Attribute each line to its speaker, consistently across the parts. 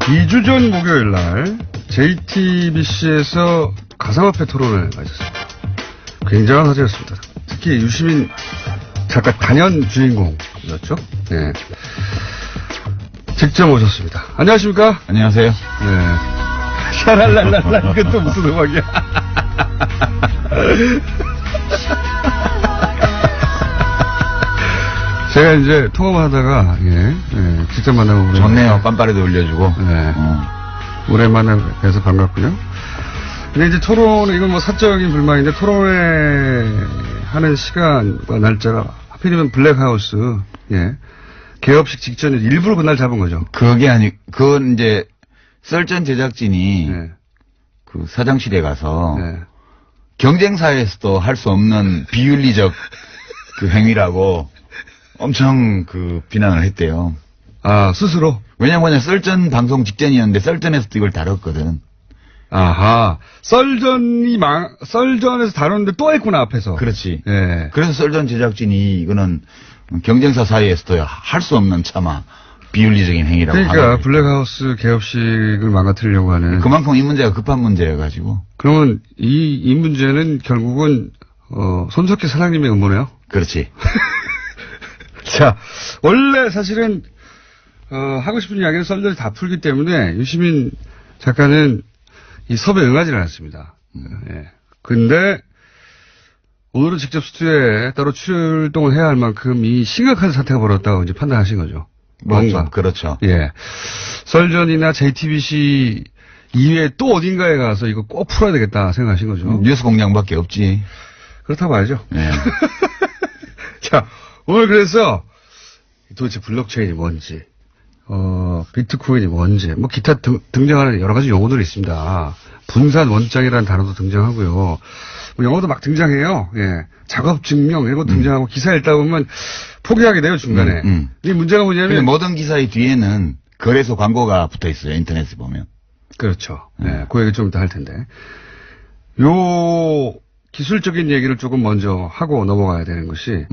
Speaker 1: 2주 전 목요일 날 JTBC에서 가상화폐 토론을 가졌습니다. 굉장한 화제였습니다. 특히 유시민 작가 단연 주인공이었죠. 네. 직접 오셨습니다. 안녕하십니까?
Speaker 2: 안녕하세요.
Speaker 1: 네. 샤랄랄랄라, 이건 또 무슨 음악이야? 제가 이제 통화만 하다가, 직접 만나고.
Speaker 2: 좋네요. 빰빠레도 올려주고.
Speaker 1: 네. 오랜만에 뵈서 반갑고요. 근데 이제 토론은, 이건 뭐 사적인 불만인데, 토론회 하는 시간과 날짜가 하필이면 블랙하우스, 개업식 직전에 일부러 그날 잡은 거죠.
Speaker 2: 그건 이제, 썰전 제작진이, 그 사장실에 가서, 경쟁사에서도 할 수 없는 비윤리적 그 행위라고 엄청 그 비난을 했대요.
Speaker 1: 아, 스스로?
Speaker 2: 왜냐면 썰전 방송 직전이었는데 썰전에서도 이걸 다뤘거든.
Speaker 1: 아하. 썰전에서 다뤘는데 또 했구나, 앞에서.
Speaker 2: 그렇지.
Speaker 1: 예.
Speaker 2: 그래서 썰전 제작진이 이거는 경쟁사 사이에서도 할 수 없는 차마 비윤리적인 행위라고.
Speaker 1: 그러니까 블랙하우스 개업식을 망가뜨리려고 하는.
Speaker 2: 그만큼 이 문제가 급한 문제여가지고.
Speaker 1: 그러면 이 문제는 결국은 손석희 사장님의 음모네요?
Speaker 2: 그렇지.
Speaker 1: 자, 원래 사실은 하고 싶은 이야기는 썰전이 다 풀기 때문에 유시민 작가는 이 섭외에 응하지는 않았습니다. 근데 오늘은 직접 스튜디오에 따로 출동을 해야 할 만큼 이 심각한 사태가 벌어졌다고 이제 판단하신 거죠. 뭔가.
Speaker 2: 그렇죠.
Speaker 1: 예. 썰전이나 JTBC 이외에 또 어딘가에 가서 이거 꼭 풀어야 되겠다 생각하신 거죠.
Speaker 2: 뉴스 공장밖에 없지.
Speaker 1: 그렇다고 봐야죠.
Speaker 2: 네.
Speaker 1: 자, 오늘 그래서 도대체 블록체인이 뭔지, 비트코인이 뭔지, 뭐 기타 등장하는 여러 가지 용어들이 있습니다. 분산 원장이라는 단어도 등장하고요. 뭐 영어도 막 등장해요. 예. 작업 증명 이런 거 등장하고 기사 읽다 보면 포기하게 돼요, 중간에. 이 문제가 뭐냐면
Speaker 2: 모든 기사의 뒤에는 거래소 광고가 붙어 있어요. 인터넷에 보면.
Speaker 1: 그렇죠. 네. 그 얘기 좀 이따 할 텐데. 요 기술적인 얘기를 조금 먼저 하고 넘어가야 되는 것이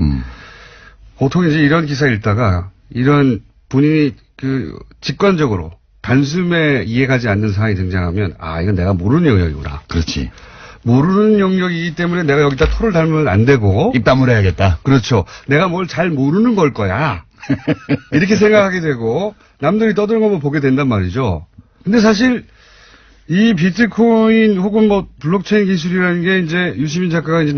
Speaker 1: 보통 이제 이런 기사 읽다가 이런 본인이 그 직관적으로 단숨에 이해가지 않는 사항이 등장하면 아, 이건 내가 모르는 영역이구나.
Speaker 2: 그렇지.
Speaker 1: 모르는 영역이기 때문에 내가 여기다 토를 달면 안 되고.
Speaker 2: 입 다물어야겠다.
Speaker 1: 그렇죠. 내가 뭘 잘 모르는 걸 거야. 이렇게 생각하게 되고 남들이 떠드는 것만 보게 된단 말이죠. 근데 사실 이 비트코인 혹은 뭐 블록체인 기술이라는 게 이제 유시민 작가가 이제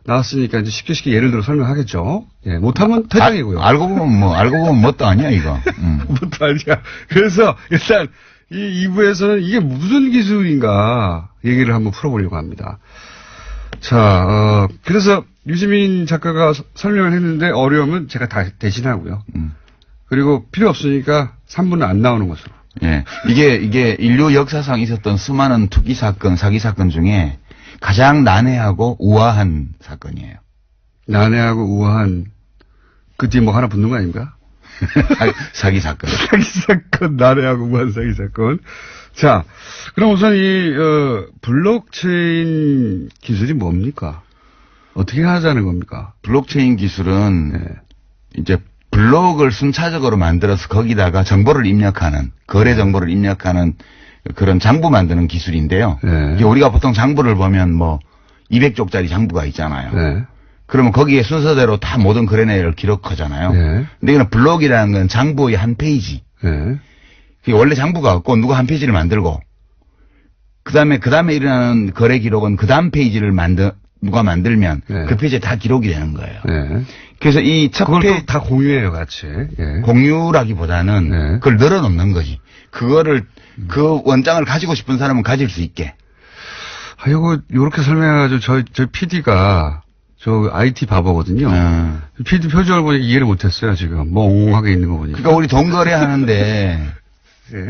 Speaker 1: 나왔으니까 이제 쉽게 예를 들어 설명하겠죠. 예, 못하면 퇴장이고요.
Speaker 2: 알고 보면 뭣도 아니야, 이거.
Speaker 1: 뭣도 아니야. 그래서 일단 이 2부에서는 이게 무슨 기술인가 얘기를 한번 풀어보려고 합니다. 자, 그래서 유시민 작가가 설명을 했는데 어려우면 제가 다 대신하고요. 그리고 필요 없으니까 3부는 안 나오는 것으로.
Speaker 2: 예. 이게 인류 역사상 있었던 수많은 투기 사건, 사기 사건 중에 가장 난해하고 우아한 사건이에요.
Speaker 1: 난해하고 우아한, 그 뒤에 뭐 하나 붙는 거 아닙니까?
Speaker 2: 사기 사건.
Speaker 1: 사기 사건, 난해하고 우아한 사기 사건. 자, 그럼 우선 블록체인 기술이 뭡니까? 어떻게 하자는 겁니까?
Speaker 2: 블록체인 기술은 이제 블록을 순차적으로 만들어서 거기다가 정보를 입력하는, 거래 정보를 입력하는 그런 장부 만드는 기술인데요. 이게 우리가 보통 장부를 보면 뭐 200쪽짜리 장부가 있잖아요. 그러면 거기에 순서대로 다 모든 거래 내역을 기록하잖아요. 근데 이거는 블록이라는 건 장부의 한 페이지. 그게 원래 장부가 없고 누가 한 페이지를 만들고 그 다음에 일어나는 거래 기록은 그 다음 페이지를 누가 만들면 그 페이지에 다 기록이 되는 거예요. 그래서 이 첫 페이지
Speaker 1: 다 공유해요, 같이.
Speaker 2: 공유라기보다는 그걸 늘어놓는 거지. 그거를 그 원장을 가지고 싶은 사람은 가질 수 있게.
Speaker 1: 아, 요렇게 설명해가지고 저희 PD가 저 IT 바보거든요. PD 표정을 보니까 이해를 못했어요, 지금. 멍하게 있는 거 보니까.
Speaker 2: 그러니까 우리 돈 거래하는데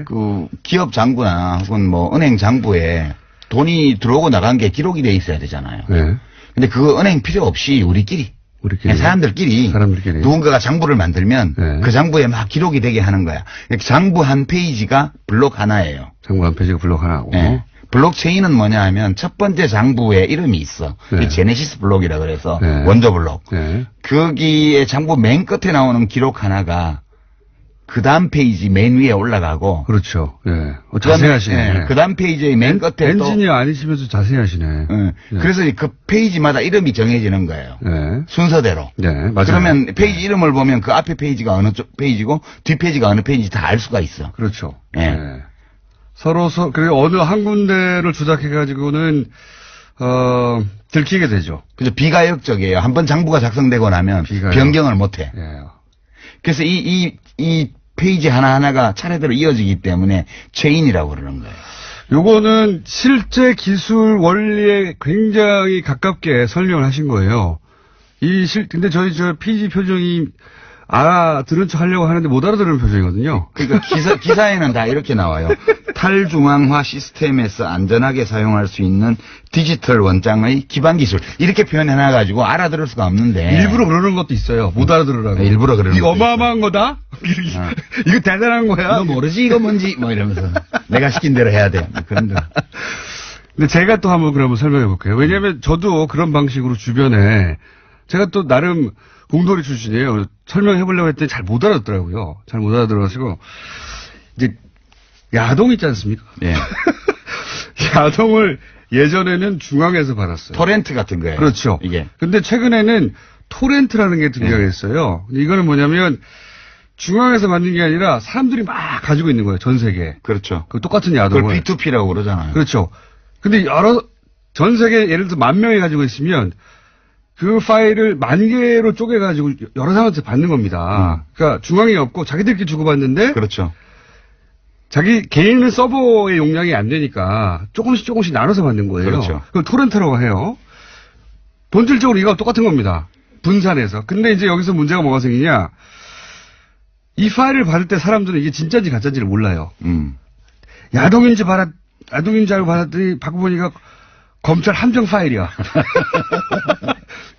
Speaker 2: 그 기업 장부나 혹은 뭐 은행 장부에 돈이 들어오고 나간 게 기록이 돼 있어야 되잖아요. 근데 그거 은행 필요 없이 우리끼리 그냥 사람들끼리 누군가가 장부를 만들면 그 장부에 막 기록이 되게 하는 거야. 장부 한 페이지가 블록 하나예요.
Speaker 1: 장부 한 페이지가 블록 하나고.
Speaker 2: 블록체인은 뭐냐 하면 첫 번째 장부에 이름이 있어. 제네시스 블록이라 그래서 원조 블록. 거기에 장부 맨 끝에 나오는 기록 하나가 그 다음 페이지 맨 위에 올라가고.
Speaker 1: 그렇죠. 예. 자세히 하시네.
Speaker 2: 예. 그 다음 페이지의 맨 끝에
Speaker 1: 엔지니어 아니시면서 자세히 하시네.
Speaker 2: 예.
Speaker 1: 예.
Speaker 2: 그래서 그 페이지마다 이름이 정해지는 거예요.
Speaker 1: 예.
Speaker 2: 순서대로.
Speaker 1: 네, 맞아요.
Speaker 2: 그러면 페이지 이름을 보면 그 앞에 페이지가 어느 쪽 페이지고 뒷 페이지가 어느 페이지인지 다 알 수가 있어.
Speaker 1: 그렇죠.
Speaker 2: 예.
Speaker 1: 예. 그리고 어느 한 군데를 조작해가지고는, 들키게 되죠.
Speaker 2: 그래서 비가역적이에요. 한번 장부가 작성되고 나면 변경을 못 해.
Speaker 1: 예.
Speaker 2: 그래서 이 페이지 하나하나가 차례대로 이어지기 때문에 체인이라고 그러는 거예요.
Speaker 1: 요거는 실제 기술 원리에 굉장히 가깝게 설명을 하신 거예요. 근데 저 PG 표정이 알아들은 척 하려고 하는데 못 알아들은 표정이거든요.
Speaker 2: 그러니까 기사에는 다 이렇게 나와요. 탈중앙화 시스템에서 안전하게 사용할 수 있는 디지털 원장의 기반 기술. 이렇게 표현해놔가지고 알아들을 수가 없는데.
Speaker 1: 일부러 그러는 것도 있어요. 못 알아들으라고.
Speaker 2: 네, 일부러 그러는
Speaker 1: 이거
Speaker 2: 것도
Speaker 1: 어마어마한 거다? 이거 대단한 거야?
Speaker 2: 너 모르지 이거 뭔지? 뭐 이러면서. 내가 시킨 대로 해야 돼. 그런 거.
Speaker 1: 근데 제가 또 한번 그러면 설명해 볼게요. 왜냐면 저도 그런 방식으로 주변에 제가 또 나름 공돌이 출신이에요. 설명해 보려고 했더니 잘 못 알아듣더라고요. 잘 못 알아들어가지고 이제 야동 있지 않습니까?
Speaker 2: 예.
Speaker 1: 야동을 예전에는 중앙에서 받았어요.
Speaker 2: 토렌트 같은 거예요.
Speaker 1: 그렇죠.
Speaker 2: 이게.
Speaker 1: 근데 최근에는 토렌트라는 게 등장했어요. 근데 이거는 뭐냐면 중앙에서 받는 게 아니라 사람들이 막 가지고 있는 거예요. 전 세계에.
Speaker 2: 그렇죠.
Speaker 1: 그 똑같은 야동을.
Speaker 2: 그걸 P2P라고 그러잖아요.
Speaker 1: 그렇죠. 근데 전 세계 예를 들어서 10,000명이 가지고 있으면 그 파일을 10,000개로 쪼개가지고 여러 사람한테 받는 겁니다. 그러니까 중앙이 없고 자기들끼리 주고받는데.
Speaker 2: 그렇죠.
Speaker 1: 자기 개인의 서버의 용량이 안 되니까 조금씩 나눠서 받는 거예요.
Speaker 2: 그렇죠.
Speaker 1: 그걸 토렌트라고 해요. 본질적으로 이거 똑같은 겁니다. 분산해서. 근데 이제 여기서 문제가 뭐가 생기냐. 이 파일을 받을 때 사람들은 이게 진짜인지 가짜인지를 몰라요. 야동인지 알고 받았더니 받고 보니까 검찰 함정 파일이야.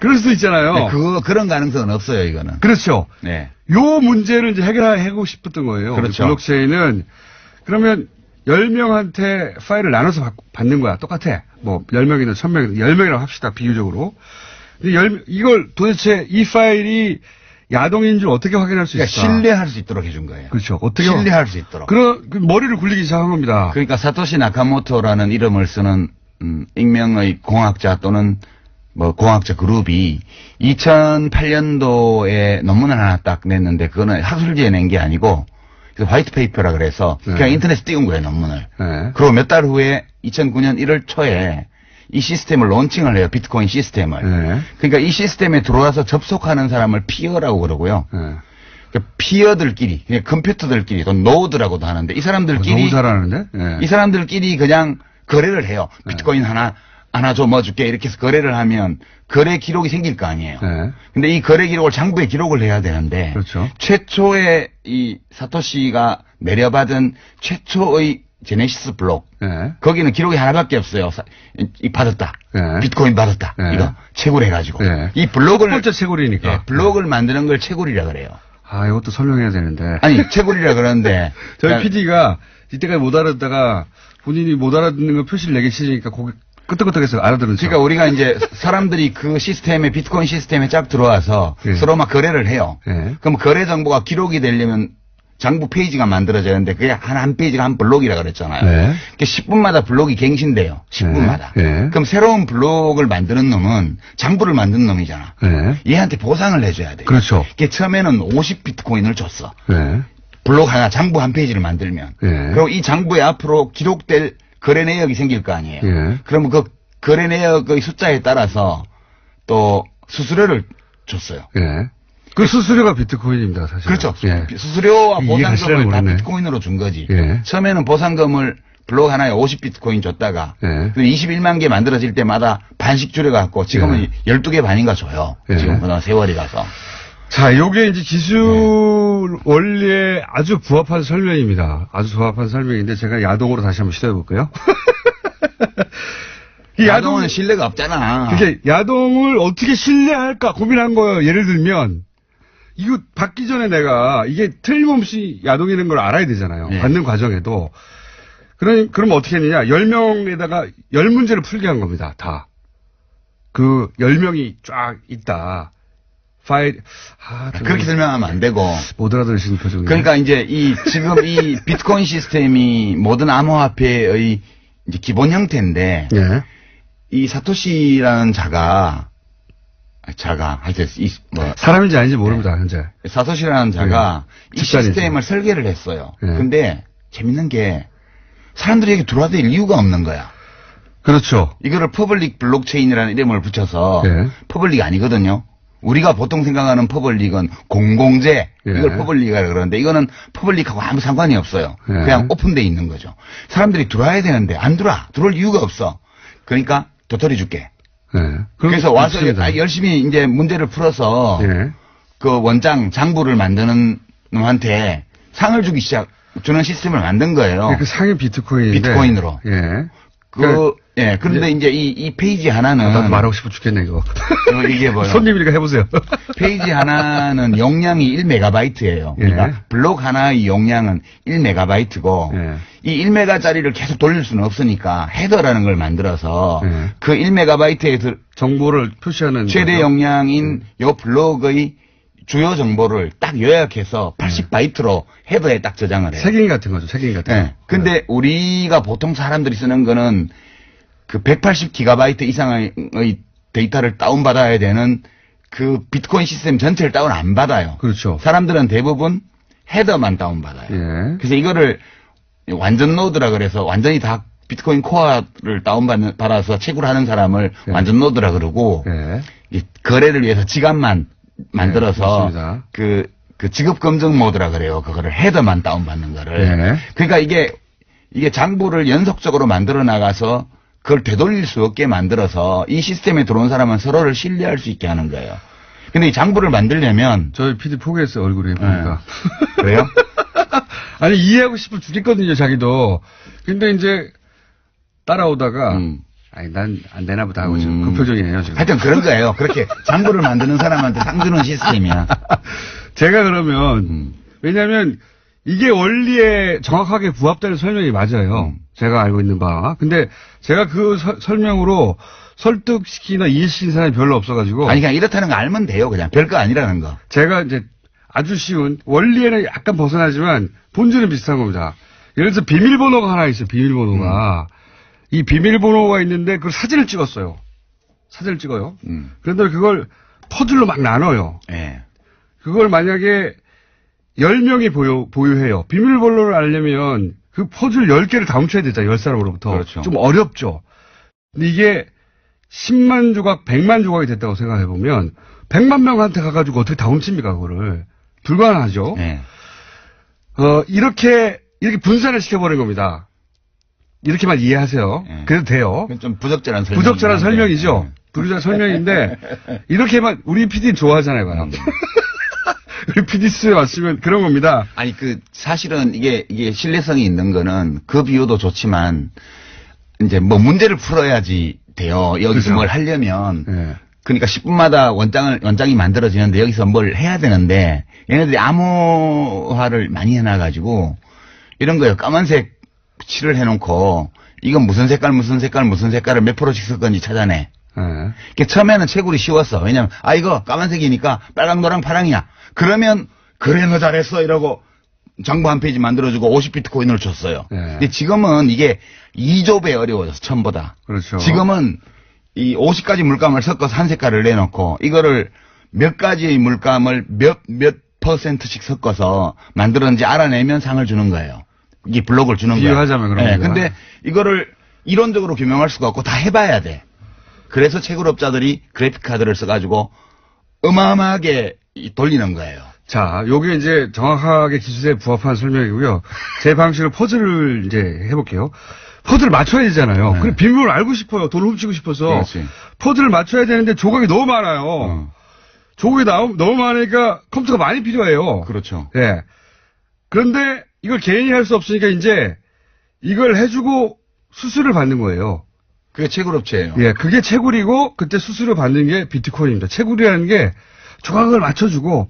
Speaker 1: 그럴 수도 있잖아요.
Speaker 2: 네, 그런 가능성은 없어요, 이거는.
Speaker 1: 그렇죠.
Speaker 2: 네.
Speaker 1: 요 문제를 이제 해결하고 싶었던 거예요.
Speaker 2: 그렇죠.
Speaker 1: 블록체인은 그러면 10명한테 파일을 나눠서 받는 거야. 똑같아. 뭐 10명이든 1,000명이든 10명이라고 합시다. 비유적으로. 근데 이걸 도대체 이 파일이 야동인 줄 어떻게 확인할 수 있을까?
Speaker 2: 그러니까 신뢰할 수 있도록 해준 거예요.
Speaker 1: 그렇죠. 어떻게
Speaker 2: 신뢰할 수 있도록.
Speaker 1: 그 머리를 굴리기 시작한 겁니다.
Speaker 2: 그러니까 사토시 나카모토라는 이름을 쓰는 익명의 공학자 또는 뭐 공학자 그룹이 2008년도에 논문을 하나 딱 냈는데 그거는 학술지에 낸 게 아니고 화이트 페이퍼라 그래서 그냥 인터넷에 띄운 거예요, 논문을.
Speaker 1: 네.
Speaker 2: 그리고 몇 달 후에 2009년 1월 초에 이 시스템을 론칭을 해요, 비트코인 시스템을.
Speaker 1: 네.
Speaker 2: 그러니까 이 시스템에 들어와서 접속하는 사람을 피어라고 그러고요.
Speaker 1: 네.
Speaker 2: 그러니까 피어들끼리, 그냥 컴퓨터들끼리, 또 노드라고도 하는데 이 사람들끼리.
Speaker 1: 너무 잘하는데? 네.
Speaker 2: 이 사람들끼리 그냥 거래를 해요. 비트코인 하나 줘 뭐 줄게 이렇게 해서 거래를 하면 거래 기록이 생길 거 아니에요.
Speaker 1: 네.
Speaker 2: 근데 이 거래 기록을 장부에 기록을 해야 되는데.
Speaker 1: 그렇죠.
Speaker 2: 최초의 이 사토시가 내려받은 최초의 제네시스 블록.
Speaker 1: 네.
Speaker 2: 거기는 기록이 하나밖에 없어요. 받았다.
Speaker 1: 네.
Speaker 2: 비트코인 받았다.
Speaker 1: 네.
Speaker 2: 이거 채굴 해가지고.
Speaker 1: 네.
Speaker 2: 이 블록을.
Speaker 1: 첫 번째 채굴이니까.
Speaker 2: 예, 블록을 만드는 걸 채굴이라 그래요.
Speaker 1: 아, 이것도 설명해야 되는데.
Speaker 2: 아니, 채굴이라 그러는데.
Speaker 1: 저희 PD가 이때까지 못 알아듣다가 본인이 못 알아듣는 거 표시를 내기 싫으니까 고개 끄덕끄덕해서 알아들은 척.
Speaker 2: 그러니까 우리가 이제 사람들이 그 시스템에 비트코인 시스템에 쫙 들어와서
Speaker 1: 예.
Speaker 2: 서로 막 거래를 해요.
Speaker 1: 예.
Speaker 2: 그럼 거래 정보가 기록이 되려면 장부 페이지가 만들어져야 하는데 그게 한 페이지가 한 블록이라 그랬잖아요.
Speaker 1: 네.
Speaker 2: 10분마다 블록이 갱신돼요. 10분마다.
Speaker 1: 네.
Speaker 2: 그럼 새로운 블록을 만드는 놈은 장부를 만든 놈이잖아.
Speaker 1: 네.
Speaker 2: 얘한테 보상을 해줘야 돼요.
Speaker 1: 그렇죠.
Speaker 2: 그게 처음에는 50비트코인을 줬어.
Speaker 1: 네.
Speaker 2: 블록 하나, 장부 한 페이지를 만들면.
Speaker 1: 네.
Speaker 2: 그리고 이 장부에 앞으로 기록될 거래 내역이 생길 거 아니에요.
Speaker 1: 네.
Speaker 2: 그러면 그 거래 내역의 숫자에 따라서 또 수수료를 줬어요.
Speaker 1: 네. 그 수수료가 비트코인입니다, 사실.
Speaker 2: 그렇죠.
Speaker 1: 예.
Speaker 2: 수수료와
Speaker 1: 이해가
Speaker 2: 보상금을 다
Speaker 1: 시작을
Speaker 2: 비트코인으로 준 거지.
Speaker 1: 예.
Speaker 2: 처음에는 보상금을 블록 하나에 50비트코인 줬다가
Speaker 1: 예.
Speaker 2: 21만 개 만들어질 때마다 반씩 줄여갖고 지금은 12개 반인가 줘요.
Speaker 1: 예.
Speaker 2: 지금 그동안 세월이 가서.
Speaker 1: 자, 요게 이제 기술 원리에 아주 부합한 설명입니다. 아주 부합한 설명인데 제가 야동으로 다시 한번 시도해 볼까요?
Speaker 2: 야동은 신뢰가 없잖아.
Speaker 1: 그게 야동을 어떻게 신뢰할까 고민한 거예요. 예를 들면 이거 받기 전에 내가 이게 틀림없이 야동이라는 걸 알아야 되잖아요.
Speaker 2: 예.
Speaker 1: 받는 과정에도. 그럼 어떻게 했느냐. 10명에다가 10문제를 풀게 한 겁니다. 다. 그 10명이 쫙 있다. 파일,
Speaker 2: 그렇게 설명하면 안 되고.
Speaker 1: 못 알아들으시는 표정이에요.
Speaker 2: 그러니까 이제 지금 이 비트코인 시스템이 모든 암호화폐의 이제 기본 형태인데.
Speaker 1: 예.
Speaker 2: 이 사토시라는 자가, 하여튼,
Speaker 1: 사람인지 아닌지 모릅니다, 현재.
Speaker 2: 사토시라는 자가 이 시스템을 설계를 했어요. 근데 재밌는 게 사람들이 여기 들어와야 될 이유가 없는 거야.
Speaker 1: 그렇죠.
Speaker 2: 이거를 퍼블릭 블록체인이라는 이름을 붙여서 퍼블릭 아니거든요. 우리가 보통 생각하는 퍼블릭은 공공재 이걸 퍼블릭이라고 그러는데 이거는 퍼블릭하고 아무 상관이 없어요. 그냥 오픈돼 있는 거죠. 사람들이 들어와야 되는데 안 들어올 이유가 없어. 그러니까 도토리 줄게. 그래서 와서 열심히 이제 문제를 풀어서 그 원장 장부를 만드는 놈한테 상을 주는 시스템을 만든 거예요.
Speaker 1: 그 상이 비트코인인데.
Speaker 2: 비트코인으로. 그런데 이제 이 페이지 하나는.
Speaker 1: 나도 말하고 싶어 죽겠네, 이거.
Speaker 2: 이게 뭐요?
Speaker 1: 손님이니까 해보세요.
Speaker 2: 페이지 하나는 용량이 1메가바이트예요. 그러니까 블록 하나의 용량은 1메가바이트고 이 1메가짜리를 계속 돌릴 수는 없으니까 헤더라는 걸 만들어서 그 1메가바이트에
Speaker 1: 정보를 표시하는
Speaker 2: 최대 용량인 요 블록의 주요 정보를 딱 요약해서 80바이트로 헤더에 딱 저장을 해요.
Speaker 1: 색인 같은 거죠, 색인 같은 거.
Speaker 2: 근데 우리가 보통 사람들이 쓰는 거는 그 180기가바이트 이상의 데이터를 다운받아야 되는 그 비트코인 시스템 전체를 다운 안 받아요.
Speaker 1: 그렇죠.
Speaker 2: 사람들은 대부분 헤더만 다운받아요. 그래서 이거를 완전 노드라 그래서 완전히 다 비트코인 코어를 다운받아서 채굴 하는 사람을 완전 노드라 그러고 거래를 위해서 지갑만 만들어서 그 지급 검증 모드라 그래요. 그거를 헤더만 다운받는 거를. 그러니까 이게 장부를 연속적으로 만들어 나가서 그걸 되돌릴 수 없게 만들어서 이 시스템에 들어온 사람은 서로를 신뢰할 수 있게 하는 거예요. 근데 이 장부를 만들려면
Speaker 1: 저희 PD 포기했어요, 얼굴이 보니까.
Speaker 2: 그래요?
Speaker 1: 아니 이해하고 싶어 죽겠거든요, 자기도. 근데 이제 따라오다가 아니 난 안 되나 보다 하고 지금 그 표정이에요, 지금.
Speaker 2: 하여튼 그런 거예요. 그렇게 장부를 만드는 사람한테 상 주는 시스템이야.
Speaker 1: 제가 그러면 왜냐하면 이게 원리에 정확하게 부합되는 설명이 맞아요. 제가 알고 있는 바. 근데 제가 그 설명으로 설득시키나 이해시키는 사람이 별로 없어가지고.
Speaker 2: 아니, 그냥 이렇다는 거 알면 돼요. 그냥 별거 아니라는 거.
Speaker 1: 제가 이제 아주 쉬운, 원리에는 약간 벗어나지만 본질은 비슷한 겁니다. 예를 들어서 비밀번호가 하나 있어요. 비밀번호가. 이 비밀번호가 있는데 그걸 사진을 찍었어요. 사진을 찍어요. 그런데 그걸 퍼즐로 막 나눠요. 그걸 만약에 10명이 보유해요. 비밀번호를 알려면 그 퍼즐 10개를 다 훔쳐야 되잖아요. 10사람으로부터.
Speaker 2: 그렇죠.
Speaker 1: 좀 어렵죠. 근데 이게 10만 조각, 100만 조각이 됐다고 생각해보면 100만 명한테 가가지고 어떻게 다 훔칩니까, 그거를. 불가능하죠. 이렇게 분산을 시켜버린 겁니다. 이렇게만 이해하세요. 그래도 돼요.
Speaker 2: 좀 부적절한
Speaker 1: 설명이죠. 부적절한 설명인데, 이렇게만, 우리 PD는 좋아하잖아요, 봐요. 우리 PD수에 왔으면 그런 겁니다.
Speaker 2: 아니, 사실은 이게 신뢰성이 있는 거는 그 비유도 좋지만, 이제 뭐 문제를 풀어야지 돼요. 여기서
Speaker 1: 그렇죠.
Speaker 2: 뭘 하려면. 그러니까 10분마다 원장이 만들어지는데 여기서 뭘 해야 되는데, 얘네들이 암호화를 많이 해놔가지고, 이런 거예요. 까만색 칠을 해놓고, 이건 무슨 색깔을 몇 프로씩 쓸 건지 찾아내. 그러니까 처음에는 채굴이 쉬웠어. 왜냐면, 이거 까만색이니까 빨강, 노랑, 파랑이야. 그러면, 그래, 너 잘했어. 이러고 장부 한 페이지 만들어주고 50비트코인을 줬어요. 근데 지금은 이게 2조배 어려워졌어, 처음보다.
Speaker 1: 그렇죠.
Speaker 2: 지금은 이 50가지 물감을 섞어서 한 색깔을 내놓고, 이거를 몇 가지의 물감을 몇 %씩 섞어서 만들었는지 알아내면 상을 주는 거예요. 이게 블록을 주는 거예요.
Speaker 1: 비유하자면 그런 거예요.
Speaker 2: 근데 이거를 이론적으로 규명할 수가 없고 다 해봐야 돼. 그래서 채굴업자들이 그래픽카드를 써가지고 어마어마하게 돌리는 거예요.
Speaker 1: 자, 요게 이제 정확하게 기술에 부합한 설명이고요. 제 방식으로 퍼즐을 이제 해볼게요. 퍼즐을 맞춰야 되잖아요. 그래, 비밀번호를 알고 싶어요. 돈을 훔치고 싶어서.
Speaker 2: 그렇지.
Speaker 1: 퍼즐을 맞춰야 되는데 조각이 너무 많아요. 조각이 너무 많으니까 컴퓨터가 많이 필요해요.
Speaker 2: 그렇죠.
Speaker 1: 그런데 이걸 개인이 할 수 없으니까 이제 이걸 해주고 수수료를 받는 거예요.
Speaker 2: 그게 채굴업체예요.
Speaker 1: 그게 채굴이고 그때 수수료 받는 게 비트코인입니다. 채굴이라는 게 조각을 맞춰주고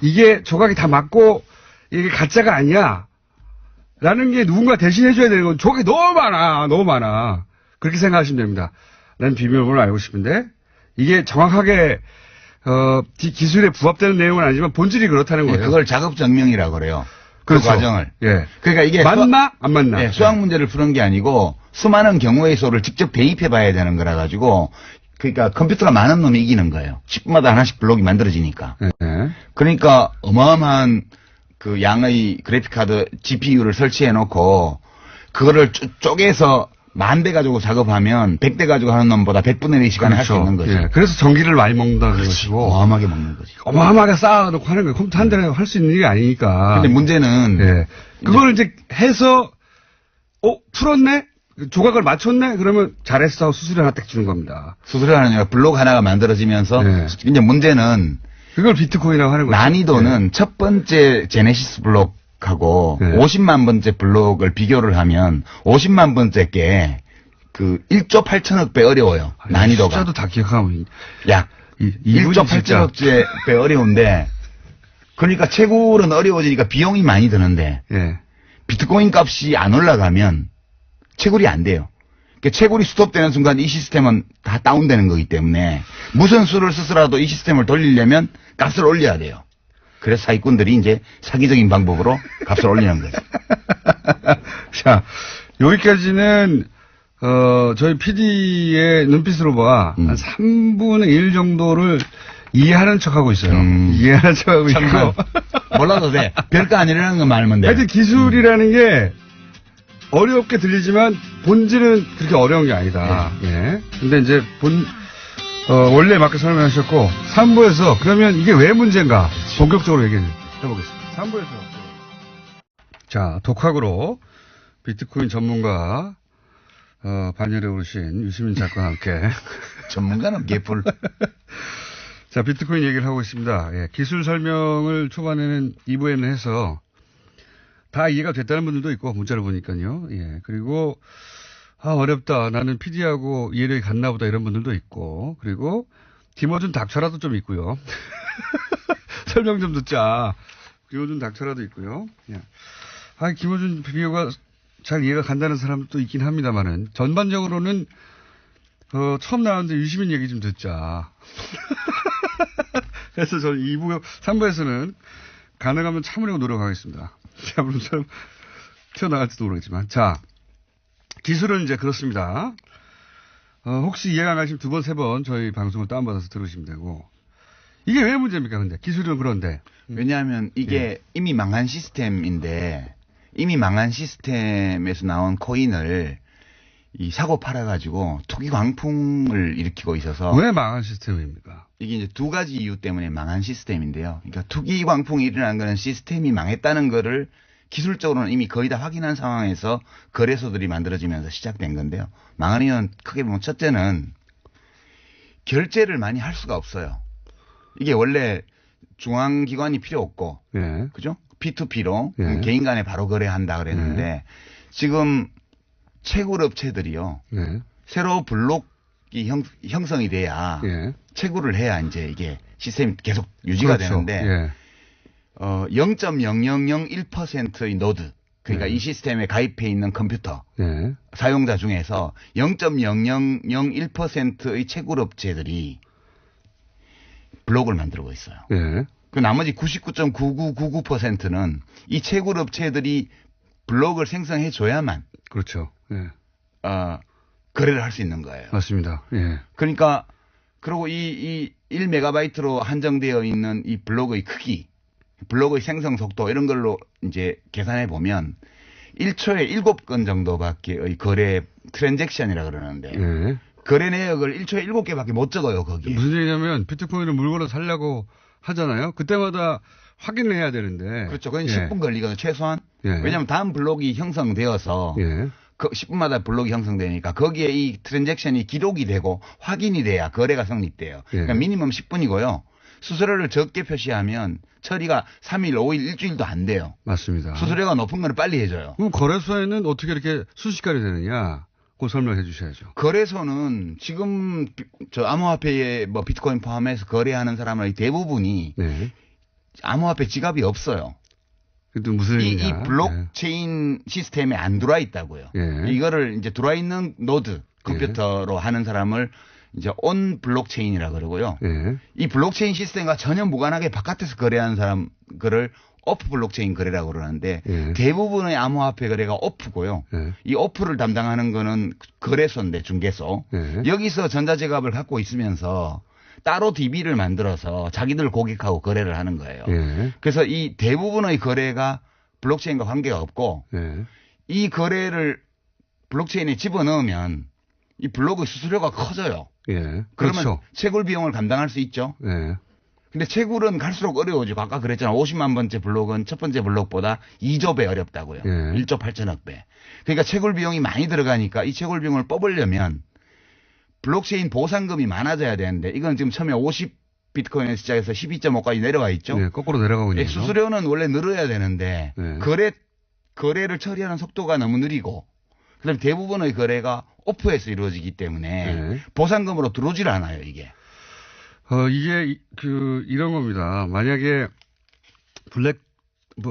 Speaker 1: 이게 조각이 다 맞고 이게 가짜가 아니야 라는 게 누군가 대신 해줘야 되는 건 조각이 너무 많아. 그렇게 생각하시면 됩니다. 난 비밀번호를 알고 싶은데 이게 정확하게 기술에 부합되는 내용은 아니지만 본질이 그렇다는 거예요.
Speaker 2: 그걸 작업 증명이라고 그래요.
Speaker 1: 그렇죠.
Speaker 2: 그 과정을.
Speaker 1: 예.
Speaker 2: 그러니까 이게
Speaker 1: 맞나? 안 맞나?
Speaker 2: 예, 수학 문제를 푸는 게 아니고 수많은 경우의 수를 직접 대입해 봐야 되는 거라 가지고 그러니까 컴퓨터가 많은 놈이 이기는 거예요. 10분마다 하나씩 블록이 만들어지니까.
Speaker 1: 예.
Speaker 2: 그러니까 어마어마한 그 양의 그래픽 카드 GPU를 설치해 놓고 그거를 쪼개서 10,000대 가지고 작업하면 100대 가지고 하는 놈보다 100분의 1의 시간에 할 수 있는 거죠.
Speaker 1: 예. 그래서 전기를 많이 먹는다는 것이고.
Speaker 2: 어마어마하게 먹는 거지.
Speaker 1: 어마어마하게 쌓아놓고 하는 거예요. 컴퓨터 한 대로 할 수 있는 일이 아니니까.
Speaker 2: 근데 문제는.
Speaker 1: 예. 그걸 이제 해서, 풀었네? 조각을 맞췄네? 그러면 잘했어. 수수료 하나 딱 주는 겁니다.
Speaker 2: 수수료 하나 블록 하나가 만들어지면서.
Speaker 1: 예.
Speaker 2: 이제 문제는.
Speaker 1: 그걸 비트코인이라고 하는 거죠.
Speaker 2: 난이도는 첫 번째 제네시스 블록하고 50만 번째 블록을 비교를 하면 50만 번째 게 그 1조 8천억 배 어려워요. 난이도가.
Speaker 1: 숫자도 다 기억하면.
Speaker 2: 약 1조 8천억 배 어려운데 그러니까 채굴은 어려워지니까 비용이 많이 드는데
Speaker 1: 예.
Speaker 2: 비트코인 값이 안 올라가면 채굴이 안 돼요. 그러니까 채굴이 스톱되는 순간 이 시스템은 다 다운되는 거기 때문에 무슨 수를 쓰더라도 이 시스템을 돌리려면 값을 올려야 돼요. 그래서 사기꾼들이 이제 사기적인 방법으로 값을 올리는 거죠.
Speaker 1: 자, 여기까지는 저희 PD의 눈빛으로 봐 한 3분의 1 정도를 이해하는 척하고 있어요. 이해하는 척하고 있고.
Speaker 2: 몰라도 돼. 별거 아니라는 거 말면 돼.
Speaker 1: 하여튼 기술이라는 게 어렵게 들리지만 본질은 그렇게 어려운 게 아니다. 예. 근데 이제 원래 맞게 설명하셨고 3부에서 그러면 이게 왜 문제인가 본격적으로 얘기를 해보겠습니다. 3부에서. 자, 독학으로 비트코인 전문가 반열에 오르신 유시민 작가와 함께
Speaker 2: 전문가는 개뿔.
Speaker 1: 자, 비트코인 얘기를 하고 있습니다. 예, 기술 설명을 초반에는 2부에는 해서 다 이해가 됐다는 분들도 있고 문자를 보니까요. 예, 그리고 어렵다. 나는 PD하고 이해력이 같나 보다 이런 분들도 있고 그리고 김어준 닥쳐라도 좀 있고요. 설명 좀 듣자. 김어준 닥쳐라도 있고요. 예. 김어준 비교가 잘 이해가 간다는 사람도 있긴 합니다만은 전반적으로는 처음 나왔는데 유시민 얘기 좀 듣자. 그래서 저는 2부, 3부에서는 가능하면 참으려고 노력하겠습니다. 물론 튀어나갈지도 모르겠지만. 자, 기술은 이제 그렇습니다. 혹시 이해가 안 가시면 2번, 3번 저희 방송을 다운받아서 들으시면 되고. 이게 왜 문제입니까, 근데? 기술은 그런데.
Speaker 2: 왜냐하면 이게 이미 망한 시스템인데 이미 망한 시스템에서 나온 코인을 이 사고 팔아가지고 투기 광풍을 일으키고 있어서.
Speaker 1: 왜 망한 시스템입니까?
Speaker 2: 이게 이제 두 가지 이유 때문에 망한 시스템인데요. 그러니까 투기 광풍이 일어난 거는 시스템이 망했다는 거를 기술적으로는 이미 거의 다 확인한 상황에서 거래소들이 만들어지면서 시작된 건데요. 망한 이유는 크게 보면 첫째는 결제를 많이 할 수가 없어요. 이게 원래 중앙기관이 필요 없고,
Speaker 1: 예.
Speaker 2: 그죠? P2P로
Speaker 1: 예.
Speaker 2: 개인 간에 바로 거래한다 그랬는데 지금 채굴 업체들이요.
Speaker 1: 예.
Speaker 2: 새로 블록이 형성이 돼야
Speaker 1: 예.
Speaker 2: 채굴을 해야 이제 이게 시스템이 계속 유지가
Speaker 1: 그렇죠.
Speaker 2: 되는데
Speaker 1: 예.
Speaker 2: 0.0001%의 노드 그러니까 이 시스템에 가입해 있는 컴퓨터
Speaker 1: 예.
Speaker 2: 사용자 중에서 0.0001%의 채굴 업체들이 블록을 만들고 있어요.
Speaker 1: 예.
Speaker 2: 그 나머지 99.9999%는 이 채굴 업체들이 블록을 생성해 줘야만
Speaker 1: 그렇죠. 예.
Speaker 2: 거래를 할 수 있는 거예요.
Speaker 1: 맞습니다. 예.
Speaker 2: 그러니까 그리고 이 1메가바이트로 한정되어 있는 이 블록의 크기, 블록의 생성 속도 이런 걸로 이제 계산해 보면 1초에 7건 정도밖에의 거래 트랜잭션이라 그러는데
Speaker 1: 예.
Speaker 2: 거래 내역을 1초에 7개밖에 못 적어요, 거기에.
Speaker 1: 무슨 얘기냐면 비트코인을 물건을 사려고 하잖아요. 그때마다 확인을 해야 되는데.
Speaker 2: 그렇죠. 그건
Speaker 1: 예.
Speaker 2: 10분 걸리거든요, 최소한.
Speaker 1: 예.
Speaker 2: 왜냐하면 다음 블록이 형성되어서
Speaker 1: 예.
Speaker 2: 10분마다 블록이 형성되니까 거기에 이 트랜잭션이 기록이 되고 확인이 돼야 거래가 성립돼요.
Speaker 1: 예.
Speaker 2: 그러니까 미니멈 10분이고요. 수수료를 적게 표시하면 처리가 3일, 5일, 일주일도 안 돼요.
Speaker 1: 맞습니다.
Speaker 2: 수수료가 높은 거는 빨리 해줘요.
Speaker 1: 그럼 거래소에는 어떻게 이렇게 순식간에 되느냐? 그거 설명해 주셔야죠.
Speaker 2: 거래소는 지금 저 암호화폐에 뭐 비트코인 포함해서 거래하는 사람의 대부분이
Speaker 1: 네.
Speaker 2: 암호화폐 지갑이 없어요.
Speaker 1: 그것도 무슨
Speaker 2: 이
Speaker 1: 얘기냐?
Speaker 2: 블록체인 시스템에 안 들어와 있다고요.
Speaker 1: 예.
Speaker 2: 이거를 이제 들어와 있는 노드 컴퓨터로 하는 사람을 이제 온 블록체인이라 그러고요.
Speaker 1: 예.
Speaker 2: 이 블록체인 시스템과 전혀 무관하게 바깥에서 거래하는 사람 그를 오프 블록체인 거래라고 그러는데
Speaker 1: 예.
Speaker 2: 대부분의 암호화폐 거래가 오프고요.
Speaker 1: 예.
Speaker 2: 이 오프를 담당하는 거는 거래소인데 중개소.
Speaker 1: 예.
Speaker 2: 여기서 전자지갑을 갖고 있으면서 따로 DB를 만들어서 자기들 고객하고 거래를 하는 거예요.
Speaker 1: 예.
Speaker 2: 그래서 이 대부분의 거래가 블록체인과 관계가 없고
Speaker 1: 예.
Speaker 2: 이 거래를 블록체인에 집어넣으면 이 블록의 수수료가 커져요.
Speaker 1: 예.
Speaker 2: 그러면
Speaker 1: 그렇죠.
Speaker 2: 채굴 비용을 감당할 수 있죠.
Speaker 1: 예.
Speaker 2: 근데 채굴은 갈수록 어려워지고 아까 그랬잖아. 50만 번째 블록은 첫 번째 블록보다 2조 배 어렵다고요.
Speaker 1: 예.
Speaker 2: 1조 8천억 배. 그러니까 채굴 비용이 많이 들어가니까 이 채굴 비용을 뽑으려면 블록체인 보상금이 많아져야 되는데 이건 지금 처음에 50 비트코인에서 시작해서 12.5까지 내려와 있죠.
Speaker 1: 예. 거꾸로 내려가고 있는 거죠.
Speaker 2: 수수료는 원래 늘어야 되는데
Speaker 1: 예.
Speaker 2: 거래를 처리하는 속도가 너무 느리고 그다음에 대부분의 거래가 오프에서 이루어지기 때문에
Speaker 1: 예.
Speaker 2: 보상금으로 들어오질 않아요, 이게.
Speaker 1: 이게 이런 겁니다. 만약에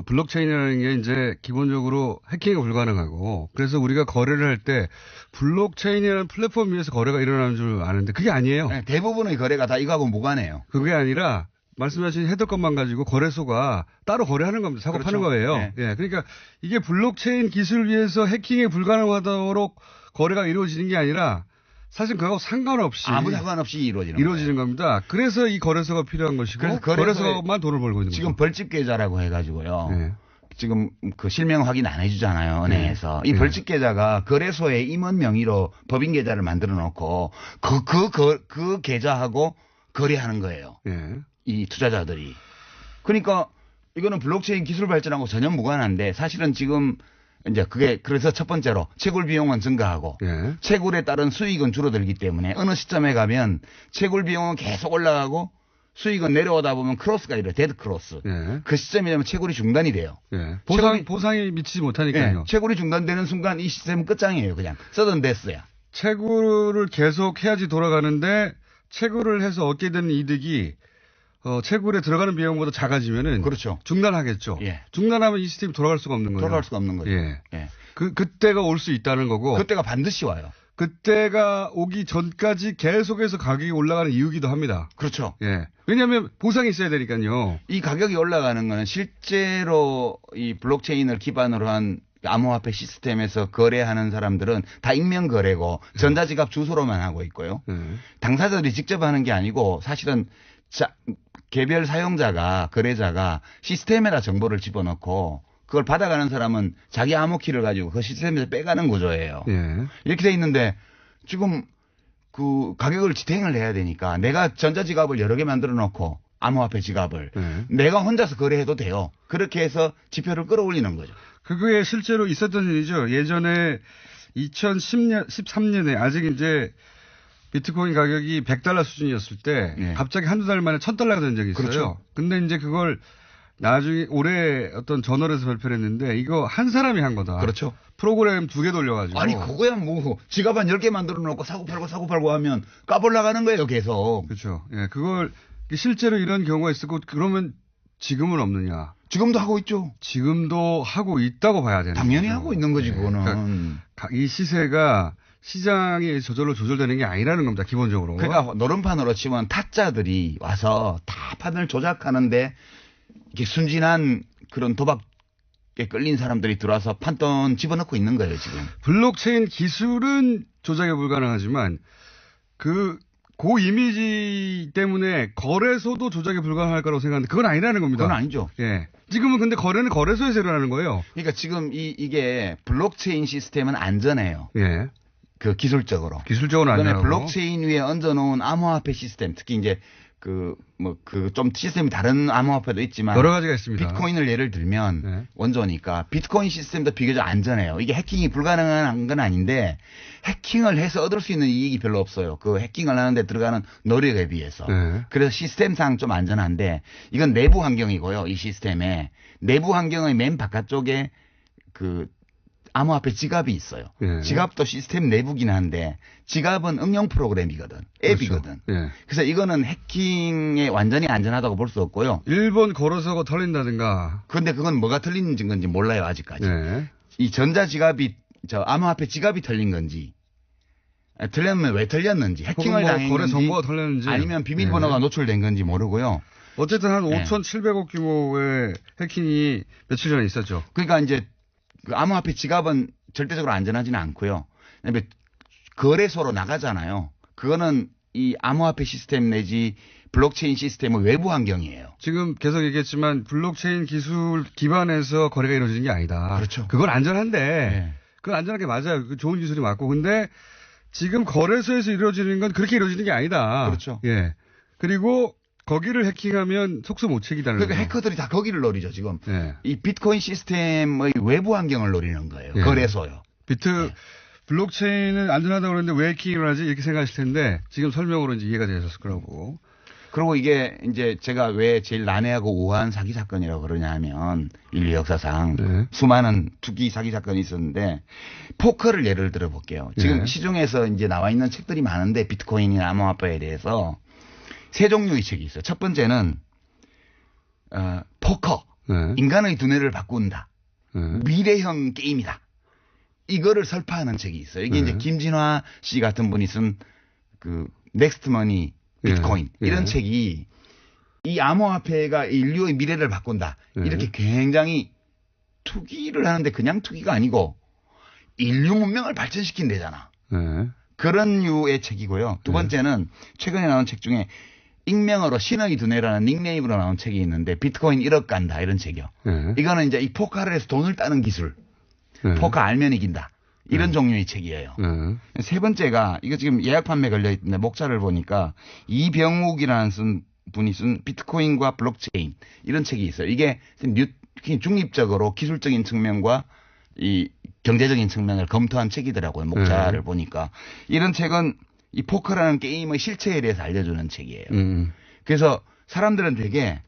Speaker 1: 블록체인이라는 게 이제 기본적으로 해킹이 불가능하고 그래서 우리가 거래를 할 때 블록체인이라는 플랫폼 위에서 거래가 일어나는 줄 아는데 그게 아니에요.
Speaker 2: 네, 대부분의 거래가 다 이거하고 무관해요.
Speaker 1: 그게 아니라 말씀하신 헤더 것만 가지고 거래소가 따로 거래하는 겁니다. 사고
Speaker 2: 그렇죠.
Speaker 1: 파는 거예요.
Speaker 2: 네.
Speaker 1: 예. 그러니까 이게 블록체인 기술을 위해서 해킹이 불가능하도록 거래가 이루어지는 게 아니라 사실 그거하고 상관없이
Speaker 2: 아무 상관없이 이루어지는
Speaker 1: 겁니다. 그래서 이 거래소가 필요한 것이고
Speaker 2: 그래서
Speaker 1: 거래소만 돈을 벌고 있는
Speaker 2: 지금
Speaker 1: 거죠.
Speaker 2: 벌집 계좌라고 해가지고요.
Speaker 1: 네.
Speaker 2: 지금 그 실명 확인 안 해주잖아요. 은행에서. 이
Speaker 1: 네.
Speaker 2: 벌집 계좌가 거래소에 임원 명의로 법인 계좌를 만들어 놓고 그 계좌하고 거래하는 거예요.
Speaker 1: 예.
Speaker 2: 이 투자자들이. 그러니까 이거는 블록체인 기술 발전하고 전혀 무관한데 사실은 지금 이제 그게 그래서 첫 번째로 채굴 비용은 증가하고
Speaker 1: 예.
Speaker 2: 채굴에 따른 수익은 줄어들기 때문에 어느 시점에 가면 채굴 비용은 계속 올라가고 수익은 내려오다 보면 크로스가 이래요. 데드 크로스.
Speaker 1: 예.
Speaker 2: 그 시점이 되면 채굴이 중단이 돼요.
Speaker 1: 예.
Speaker 2: 채굴이-
Speaker 1: 보상이 미치지 못하니까요.
Speaker 2: 예, 채굴이 중단되는 순간 이 시스템은 끝장이에요. 그냥 서든 데스야.
Speaker 1: 채굴을 계속 해야지 돌아가는데 채굴을 해서 얻게 되는 이득이 채굴에 들어가는 비용보다 작아지면은
Speaker 2: 그렇죠.
Speaker 1: 중단하겠죠.
Speaker 2: 예.
Speaker 1: 중단하면 이 시스템이 돌아갈 수가 없는 거예요.
Speaker 2: 돌아갈 수가 없는 거죠.
Speaker 1: 예.
Speaker 2: 예.
Speaker 1: 그때가 올 수 있다는 거고.
Speaker 2: 그때가 반드시 와요.
Speaker 1: 그때가 오기 전까지 계속해서 가격이 올라가는 이유기도 합니다.
Speaker 2: 그렇죠.
Speaker 1: 예. 왜냐하면 보상이 있어야 되니까요.
Speaker 2: 이 가격이 올라가는 거는 실제로 이 블록체인을 기반으로 한 암호화폐 시스템에서 거래하는 사람들은 다 익명 거래고 전자지갑 주소로만 하고 있고요.
Speaker 1: 예.
Speaker 2: 당사자들이 직접 하는 게 아니고 사실은 개별 사용자가 거래자가 시스템에다 정보를 집어넣고 그걸 받아가는 사람은 자기 암호키를 가지고 그 시스템에서 빼가는 구조예요.
Speaker 1: 예.
Speaker 2: 이렇게 돼 있는데 지금 그 가격을 지탱을 해야 되니까 내가 전자지갑을 여러 개 만들어 놓고 암호화폐 지갑을 내가 혼자서 거래해도 돼요. 그렇게 해서 지표를 끌어올리는 거죠.
Speaker 1: 그게 실제로 있었던 일이죠. 예전에 2010년, 13년에 아직 이제 비트코인 가격이 $100 수준이었을 때
Speaker 2: 네.
Speaker 1: 갑자기 한두 달 만에 $1,000가 된 적이 있어요.
Speaker 2: 그렇죠.
Speaker 1: 근데 이제 그걸 나중에 올해 어떤 저널에서 발표를 했는데 이거 한 사람이 한 거다.
Speaker 2: 그렇죠.
Speaker 1: 프로그램 2개 돌려가지고.
Speaker 2: 아니 그거야 뭐 지갑 한 10개 만들어 놓고 사고 팔고 하면 까불나가는 거예요 계속.
Speaker 1: 그렇죠. 예, 그걸 실제로 이런 경우가 있었고 그러면 지금은 없느냐.
Speaker 2: 지금도 하고 있죠.
Speaker 1: 지금도 하고 있다고 봐야 되는
Speaker 2: 당연히
Speaker 1: 거죠.
Speaker 2: 하고 있는 거지
Speaker 1: 예,
Speaker 2: 그거는.
Speaker 1: 그러니까 이 시세가 시장이 저절로 조절되는 게 아니라는 겁니다. 기본적으로.
Speaker 2: 그러니까 노름판으로 치면 타짜들이 와서 다 판을 조작하는데 이렇게 순진한 그런 도박에 끌린 사람들이 들어와서 판돈 집어넣고 있는 거예요 지금.
Speaker 1: 블록체인 기술은 조작이 불가능하지만 고 이미지 때문에 거래소도 조작이 불가능할 거라고 생각하는데 그건 아니라는 겁니다.
Speaker 2: 그건 아니죠.
Speaker 1: 예. 지금은 근데 거래는 거래소에서 일어나는 거예요.
Speaker 2: 그러니까 지금 이게 블록체인 시스템은 안전해요.
Speaker 1: 예.
Speaker 2: 그 기술적으로.
Speaker 1: 기술적으로
Speaker 2: 그다음에
Speaker 1: 안전하고.
Speaker 2: 블록체인 위에 얹어놓은 암호화폐 시스템, 특히 이제 좀 시스템이 다른 암호화폐도 있지만
Speaker 1: 여러 가지가 있습니다.
Speaker 2: 비트코인을 예를 들면
Speaker 1: 네.
Speaker 2: 원조니까 비트코인 시스템도 비교적 안전해요. 이게 해킹이 불가능한 건 아닌데 해킹을 해서 얻을 수 있는 이익이 별로 없어요. 그 해킹을 하는데 들어가는 노력에 비해서.
Speaker 1: 네.
Speaker 2: 그래서 시스템상 좀 안전한데 이건 내부 환경이고요. 이 시스템에 내부 환경의 맨 바깥쪽에 그 암호화폐 지갑이 있어요.
Speaker 1: 예.
Speaker 2: 지갑도 시스템 내부긴 한데 지갑은 응용 프로그램이거든. 앱이거든.
Speaker 1: 그렇죠. 예.
Speaker 2: 그래서 이거는 해킹에 완전히 안전하다고 볼 수 없고요.
Speaker 1: 일본 거래소가 털린다든가.
Speaker 2: 그런데 그건 뭐가 틀린 건지 몰라요 아직까지.
Speaker 1: 예.
Speaker 2: 이 전자 지갑이 암호화폐 지갑이 털린 건지 틀렸면 왜 틀렸는지, 해킹을
Speaker 1: 뭐
Speaker 2: 당했는지,
Speaker 1: 거래 정보가 털렸는지,
Speaker 2: 아니면 비밀번호가 노출된 건지 모르고요.
Speaker 1: 어쨌든 한 5,700억 규모의 해킹이 며칠 전에 있었죠.
Speaker 2: 그러니까 이제 그 암호화폐 지갑은 절대적으로 안전하지는 않고요. 그다음에 거래소로 나가잖아요. 그거는 이 암호화폐 시스템 내지 블록체인 시스템의 외부 환경이에요.
Speaker 1: 지금 계속 얘기했지만 블록체인 기술 기반에서 거래가 이루어지는 게 아니다.
Speaker 2: 그렇죠.
Speaker 1: 그건 안전한데,
Speaker 2: 네.
Speaker 1: 그건 안전한 게 맞아요. 그 좋은 기술이 맞고. 근데 지금 거래소에서 이루어지는 건 그렇게 이루어지는 게 아니다.
Speaker 2: 그렇죠.
Speaker 1: 예. 그리고 거기를 해킹하면 속수무책이다는
Speaker 2: 그러니까
Speaker 1: 거죠.
Speaker 2: 해커들이 다 거기를 노리죠, 지금.
Speaker 1: 예.
Speaker 2: 이 비트코인 시스템의 외부 환경을 노리는 거예요.
Speaker 1: 예.
Speaker 2: 거래소요.
Speaker 1: 블록체인은 안전하다고 그러는데 왜 해킹을 하지? 이렇게 생각하실 텐데 지금 설명으로 이제 이해가 되셨을 거라고.
Speaker 2: 그리고 이게 이제 제가 왜 제일 난해하고 우아한 사기 사건이라고 그러냐 하면 인류 역사상
Speaker 1: 네.
Speaker 2: 수많은 투기 사기 사건이 있었는데 포커를 예를 들어 볼게요. 지금
Speaker 1: 네.
Speaker 2: 시중에서 이제 나와 있는 책들이 많은데 비트코인이나 암호화폐에 대해서 세 종류의 책이 있어요. 첫 번째는 포커.
Speaker 1: 네.
Speaker 2: 인간의 두뇌를 바꾼다.
Speaker 1: 네.
Speaker 2: 미래형 게임이다. 이거를 설파하는 책이 있어요. 이게
Speaker 1: 네.
Speaker 2: 이제 김진화 씨 같은 분이 쓴 그 넥스트머니 비트코인
Speaker 1: 예.
Speaker 2: 이런
Speaker 1: 예.
Speaker 2: 책이 이 암호화폐가 인류의 미래를 바꾼다.
Speaker 1: 예.
Speaker 2: 이렇게 굉장히 투기를 하는데 그냥 투기가 아니고 인류 문명을 발전시킨대잖아.
Speaker 1: 네.
Speaker 2: 그런 류의 책이고요. 두 번째는 최근에 나온 책 중에 익명으로 신의 두뇌라는 닉네임으로 나온 책이 있는데 비트코인 1억 간다 이런 책이요.
Speaker 1: 네.
Speaker 2: 이거는 이제 이 포커를 해서 돈을 따는 기술.
Speaker 1: 네.
Speaker 2: 포커 알면 이긴다. 이런 종류의 책이에요.
Speaker 1: 네.
Speaker 2: 세 번째가 이거 지금 예약 판매 걸려 있는데 목차를 보니까 이병욱이라는 분이 쓴 비트코인과 블록체인 이런 책이 있어요. 이게 중립적으로 기술적인 측면과 이 경제적인 측면을 검토한 책이더라고요. 목차를 보니까 이런 책은 이 포커라는 게임의 실체에 대해서 알려주는 책이에요. 그래서 사람들은 되게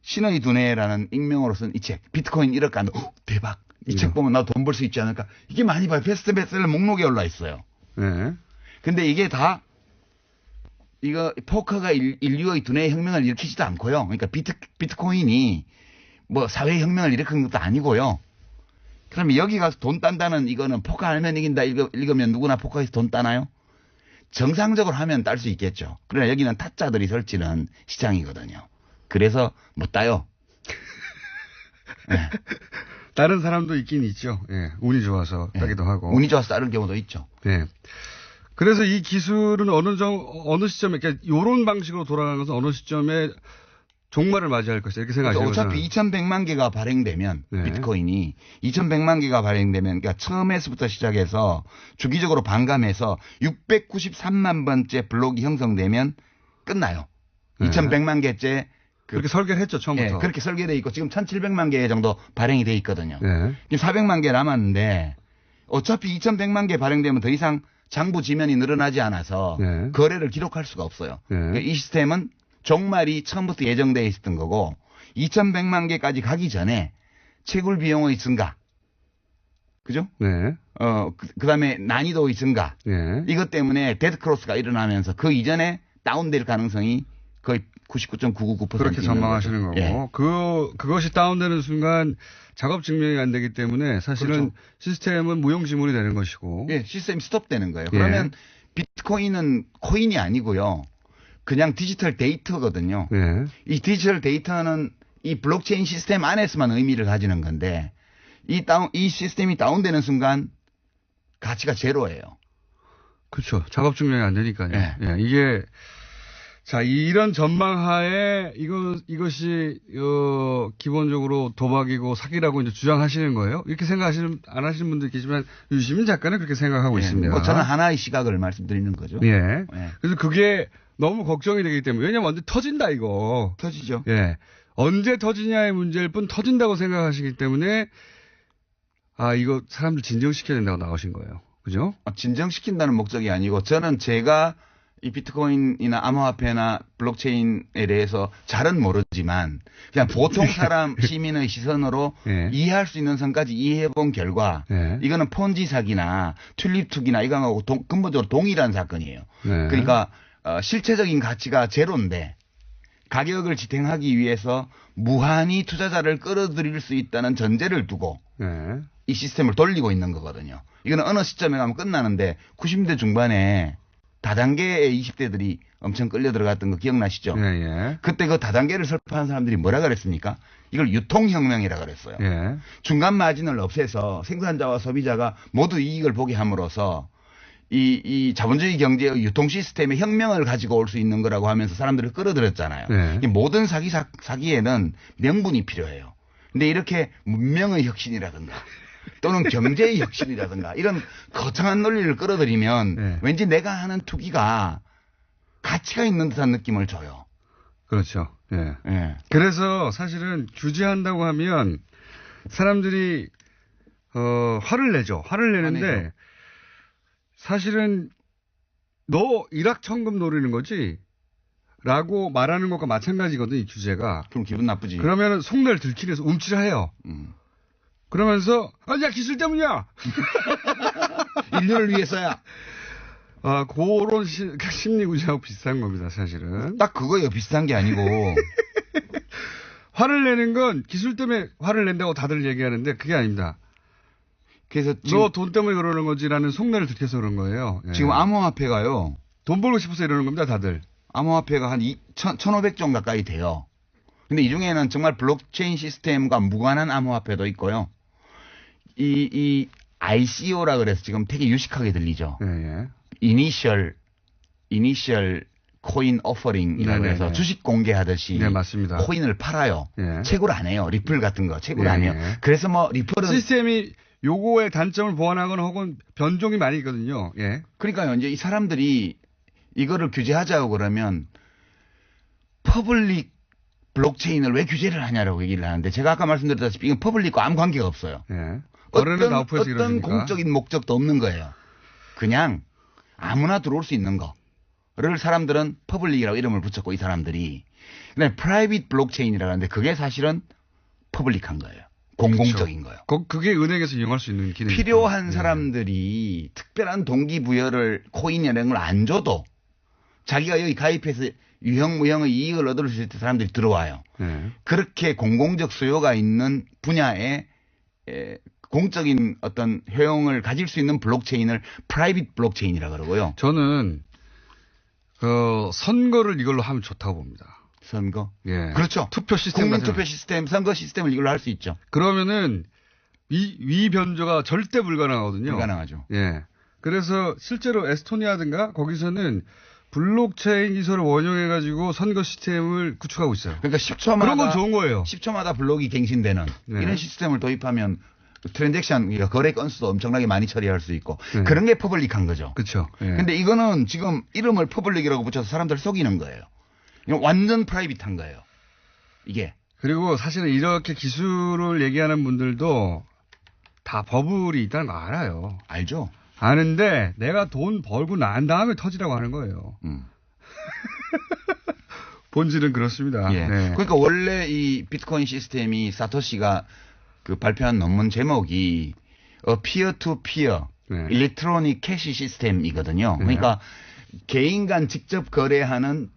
Speaker 2: 신의 두뇌라는 익명으로 쓴 이 책 비트코인 1억 간다. 대박. 이 책 보면 나도 돈 벌 수 있지 않을까? 이게 많이 봐요. 베스트셀러 목록에 올라 있어요.
Speaker 1: 네.
Speaker 2: 근데 이게 다 이거 포커가 인류의 두뇌 혁명을 일으키지도 않고요. 그러니까 비트코인이 뭐 사회 혁명을 일으킨 것도 아니고요. 그러면 여기 가서 돈 딴다는 이거는 포커 알면 이긴다 읽으면 누구나 포커에서 돈 따나요? 정상적으로 하면 딸 수 있겠죠. 그러나 여기는 타짜들이 설치는 시장이거든요. 그래서 못 따요. 네.
Speaker 1: 다른 사람도 있긴 있죠. 예. 운이 좋아서 따기도 하고.
Speaker 2: 운이 좋아서 따는 경우도 있죠.
Speaker 1: 예. 그래서 이 기술은 어느 시점에, 그러니까 요런 방식으로 돌아가는 것은 어느 시점에 종말을 맞이할 것이다. 이렇게 생각하시는 거죠.
Speaker 2: 어차피 2100만 개가 발행되면
Speaker 1: 네.
Speaker 2: 비트코인이 2100만 개가 발행되면 그러니까 처음에서부터 시작해서 주기적으로 반감해서 693만 번째 블록이 형성되면 끝나요.
Speaker 1: 네.
Speaker 2: 2100만 개째
Speaker 1: 그렇게 설계를 했죠, 처음부터.
Speaker 2: 예, 그렇게 설계되어 있고 지금 1700만 개 정도 발행이 돼 있거든요.
Speaker 1: 네.
Speaker 2: 지금 400만 개 남았는데 어차피 2100만 개 발행되면 더 이상 장부 지면이 늘어나지 않아서
Speaker 1: 네.
Speaker 2: 거래를 기록할 수가 없어요.
Speaker 1: 네.
Speaker 2: 그러니까 이 시스템은 종말이 처음부터 예정되어 있었던 거고 2100만 개까지 가기 전에 채굴 비용의 증가. 그죠?
Speaker 1: 네.
Speaker 2: 그다음에 난이도의 증가.
Speaker 1: 네.
Speaker 2: 이것 때문에 데드크로스가 일어나면서 그 이전에 다운될 가능성이 거의 99.999%
Speaker 1: 그렇게 전망하시는 거고.
Speaker 2: 예.
Speaker 1: 그것이 다운되는 순간 작업 증명이 안 되기 때문에 사실은
Speaker 2: 그렇죠.
Speaker 1: 시스템은 무용지물이 되는 것이고.
Speaker 2: 예, 시스템이 스톱되는 거예요.
Speaker 1: 예.
Speaker 2: 그러면 비트코인은 코인이 아니고요. 그냥 디지털 데이터거든요.
Speaker 1: 예.
Speaker 2: 이 디지털 데이터는 이 블록체인 시스템 안에서만 의미를 가지는 건데 이 시스템이 다운되는 순간 가치가 제로예요.
Speaker 1: 그렇죠. 작업 증명이 안 되니까요.
Speaker 2: 예.
Speaker 1: 예. 이게 자, 이런 전망하에 이것이 기본적으로 도박이고 사기라고 이제 주장하시는 거예요. 이렇게 안 하시는 분들 계시지만 유시민 작가는 그렇게 생각하고
Speaker 2: 예.
Speaker 1: 있습니다.
Speaker 2: 뭐 저는 하나의 시각을 말씀드리는 거죠.
Speaker 1: 예.
Speaker 2: 예.
Speaker 1: 그래서 그게 너무 걱정이 되기 때문에 왜냐면 언제 터진다 이거.
Speaker 2: 터지죠.
Speaker 1: 예. 언제 터지냐의 문제일 뿐 터진다고 생각하시기 때문에 이거 사람들 진정시켜야 된다고 나오신 거예요. 그죠?
Speaker 2: 진정시킨다는 목적이 아니고 저는 제가 이 비트코인이나 암호화폐나 블록체인에 대해서 잘은 모르지만 그냥 보통 사람 시민의 시선으로
Speaker 1: 예.
Speaker 2: 이해할 수 있는 선까지 이해해 본 결과
Speaker 1: 예.
Speaker 2: 이거는 폰지 사기나 튤립 투기나 이거하고 근본적으로 동일한 사건이에요.
Speaker 1: 네.
Speaker 2: 그러니까 실체적인 가치가 제로인데 가격을 지탱하기 위해서 무한히 투자자를 끌어들일 수 있다는 전제를 두고
Speaker 1: 네.
Speaker 2: 이 시스템을 돌리고 있는 거거든요. 이거는 어느 시점에 가면 끝나는데 90대 중반에 다단계의 20대들이 엄청 끌려 들어갔던 거 기억나시죠?
Speaker 1: 예, 예.
Speaker 2: 그때 그 다단계를 설파한 사람들이 뭐라 그랬습니까? 이걸 유통혁명이라 그랬어요.
Speaker 1: 예.
Speaker 2: 중간 마진을 없애서 생산자와 소비자가 모두 이익을 보게 함으로써 이 자본주의 경제의 유통 시스템의 혁명을 가지고 올 수 있는 거라고 하면서 사람들을 끌어들였잖아요.
Speaker 1: 네.
Speaker 2: 이 모든 사기에는 명분이 필요해요. 근데 이렇게 문명의 혁신이라든가 또는 경제의 혁신이라든가 이런 거창한 논리를 끌어들이면
Speaker 1: 네.
Speaker 2: 왠지 내가 하는 투기가 가치가 있는 듯한 느낌을 줘요.
Speaker 1: 그렇죠. 예.
Speaker 2: 예.
Speaker 1: 그래서 사실은 규제한다고 하면 사람들이 화를 내죠. 화를 내는데
Speaker 2: 화내죠.
Speaker 1: 사실은 너 일확천금 노리는 거지? 라고 말하는 것과 마찬가지거든, 이 규제가.
Speaker 2: 그럼 기분 나쁘지.
Speaker 1: 그러면 속내를 들키면서 움찔해요. 그러면서 야 기술 때문이야.
Speaker 2: 인류를 위해서야.
Speaker 1: 그런 심리 구조하고 비슷한 겁니다, 사실은.
Speaker 2: 딱 그거예요. 비슷한 게 아니고.
Speaker 1: 화를 내는 건 기술 때문에 화를 낸다고 다들 얘기하는데 그게 아닙니다.
Speaker 2: 그래서
Speaker 1: 너 돈 때문에 그러는 거지라는 속내를 들켜서 그런 거예요. 예.
Speaker 2: 지금 암호화폐가요.
Speaker 1: 돈 벌고 싶어서 이러는 겁니다, 다들.
Speaker 2: 암호화폐가 한 1,500종 가까이 돼요. 근데 이 중에는 정말 블록체인 시스템과 무관한 암호화폐도 있고요. 이 ICO라 그래서 지금 되게 유식하게 들리죠.
Speaker 1: 예, 예.
Speaker 2: 이니셜 코인 오퍼링이라고
Speaker 1: 네네네.
Speaker 2: 해서 주식 공개하듯이
Speaker 1: 네, 맞습니다.
Speaker 2: 코인을 팔아요.
Speaker 1: 예.
Speaker 2: 채굴 안 해요. 리플 같은 거 채굴
Speaker 1: 예,
Speaker 2: 안 해요.
Speaker 1: 예.
Speaker 2: 그래서 뭐 리플은
Speaker 1: 시스템이 요거의 단점을 보완하거나 혹은 변종이 많이 있거든요. 예.
Speaker 2: 그러니까요. 이제 이 사람들이 이거를 규제하자고 그러면 퍼블릭 블록체인을 왜 규제를 하냐라고 얘기를 하는데 제가 아까 말씀드렸다시피 이건 퍼블릭과 아무 관계가 없어요.
Speaker 1: 예. 거래는
Speaker 2: 어떤
Speaker 1: 이러니까.
Speaker 2: 공적인 목적도 없는 거예요. 그냥 아무나 들어올 수 있는 거를 사람들은 퍼블릭이라고 이름을 붙였고 이 사람들이 그다음에 프라이빗 블록체인이라고 하는데 그게 사실은 퍼블릭한 거예요. 공공적인 거예요.
Speaker 1: 그게 은행에서 이용할 수 있는 기능이
Speaker 2: 필요한
Speaker 1: 있고.
Speaker 2: 사람들이 특별한 동기부여를 코인 이런 걸 안 줘도 자기가 여기 가입해서 유형무형의 이익을 얻을 수 있는 사람들이 들어와요.
Speaker 1: 예.
Speaker 2: 그렇게 공공적 수요가 있는 분야에 공적인 어떤 효용을 가질 수 있는 블록체인을 프라이빗 블록체인이라고 그러고요.
Speaker 1: 저는 선거를 이걸로 하면 좋다고 봅니다.
Speaker 2: 선거?
Speaker 1: 예.
Speaker 2: 그렇죠.
Speaker 1: 투표 시스템
Speaker 2: 국민
Speaker 1: 같은
Speaker 2: 투표 시스템, 선거 시스템을 이걸로 할 수 있죠.
Speaker 1: 그러면은 위 변조가 절대 불가능하거든요.
Speaker 2: 불가능하죠.
Speaker 1: 예. 그래서 실제로 에스토니아든가 거기서는 블록체인 기술을 원용해 가지고 선거 시스템을 구축하고 있어요.
Speaker 2: 그러니까 10초마다
Speaker 1: 그런 건 좋은 거예요.
Speaker 2: 10초마다 블록이 갱신되는
Speaker 1: 네.
Speaker 2: 이런 시스템을 도입하면 트랜잭션 그러니까 거래 건수도 엄청나게 많이 처리할 수 있고
Speaker 1: 네.
Speaker 2: 그런 게 퍼블릭한 거죠.
Speaker 1: 그렇죠. 예.
Speaker 2: 근데 이거는 지금 이름을 퍼블릭이라고 붙여서 사람들 속이는 거예요. 이건 완전 프라이빗한 거예요. 이게.
Speaker 1: 그리고 사실은 이렇게 기술을 얘기하는 분들도 다 버블이 있다는 거 알아요.
Speaker 2: 알죠?
Speaker 1: 아는데 내가 돈 벌고 난 다음에 터지라고 하는 거예요. 본질은 그렇습니다.
Speaker 2: 예.
Speaker 1: 네.
Speaker 2: 그러니까 원래 이 비트코인 시스템이 사토시가 그 발표한 논문 제목이 피어 투 피어
Speaker 1: 네.
Speaker 2: 일렉트로닉 캐시 시스템이거든요.
Speaker 1: 네.
Speaker 2: 그러니까 개인 간 직접 거래하는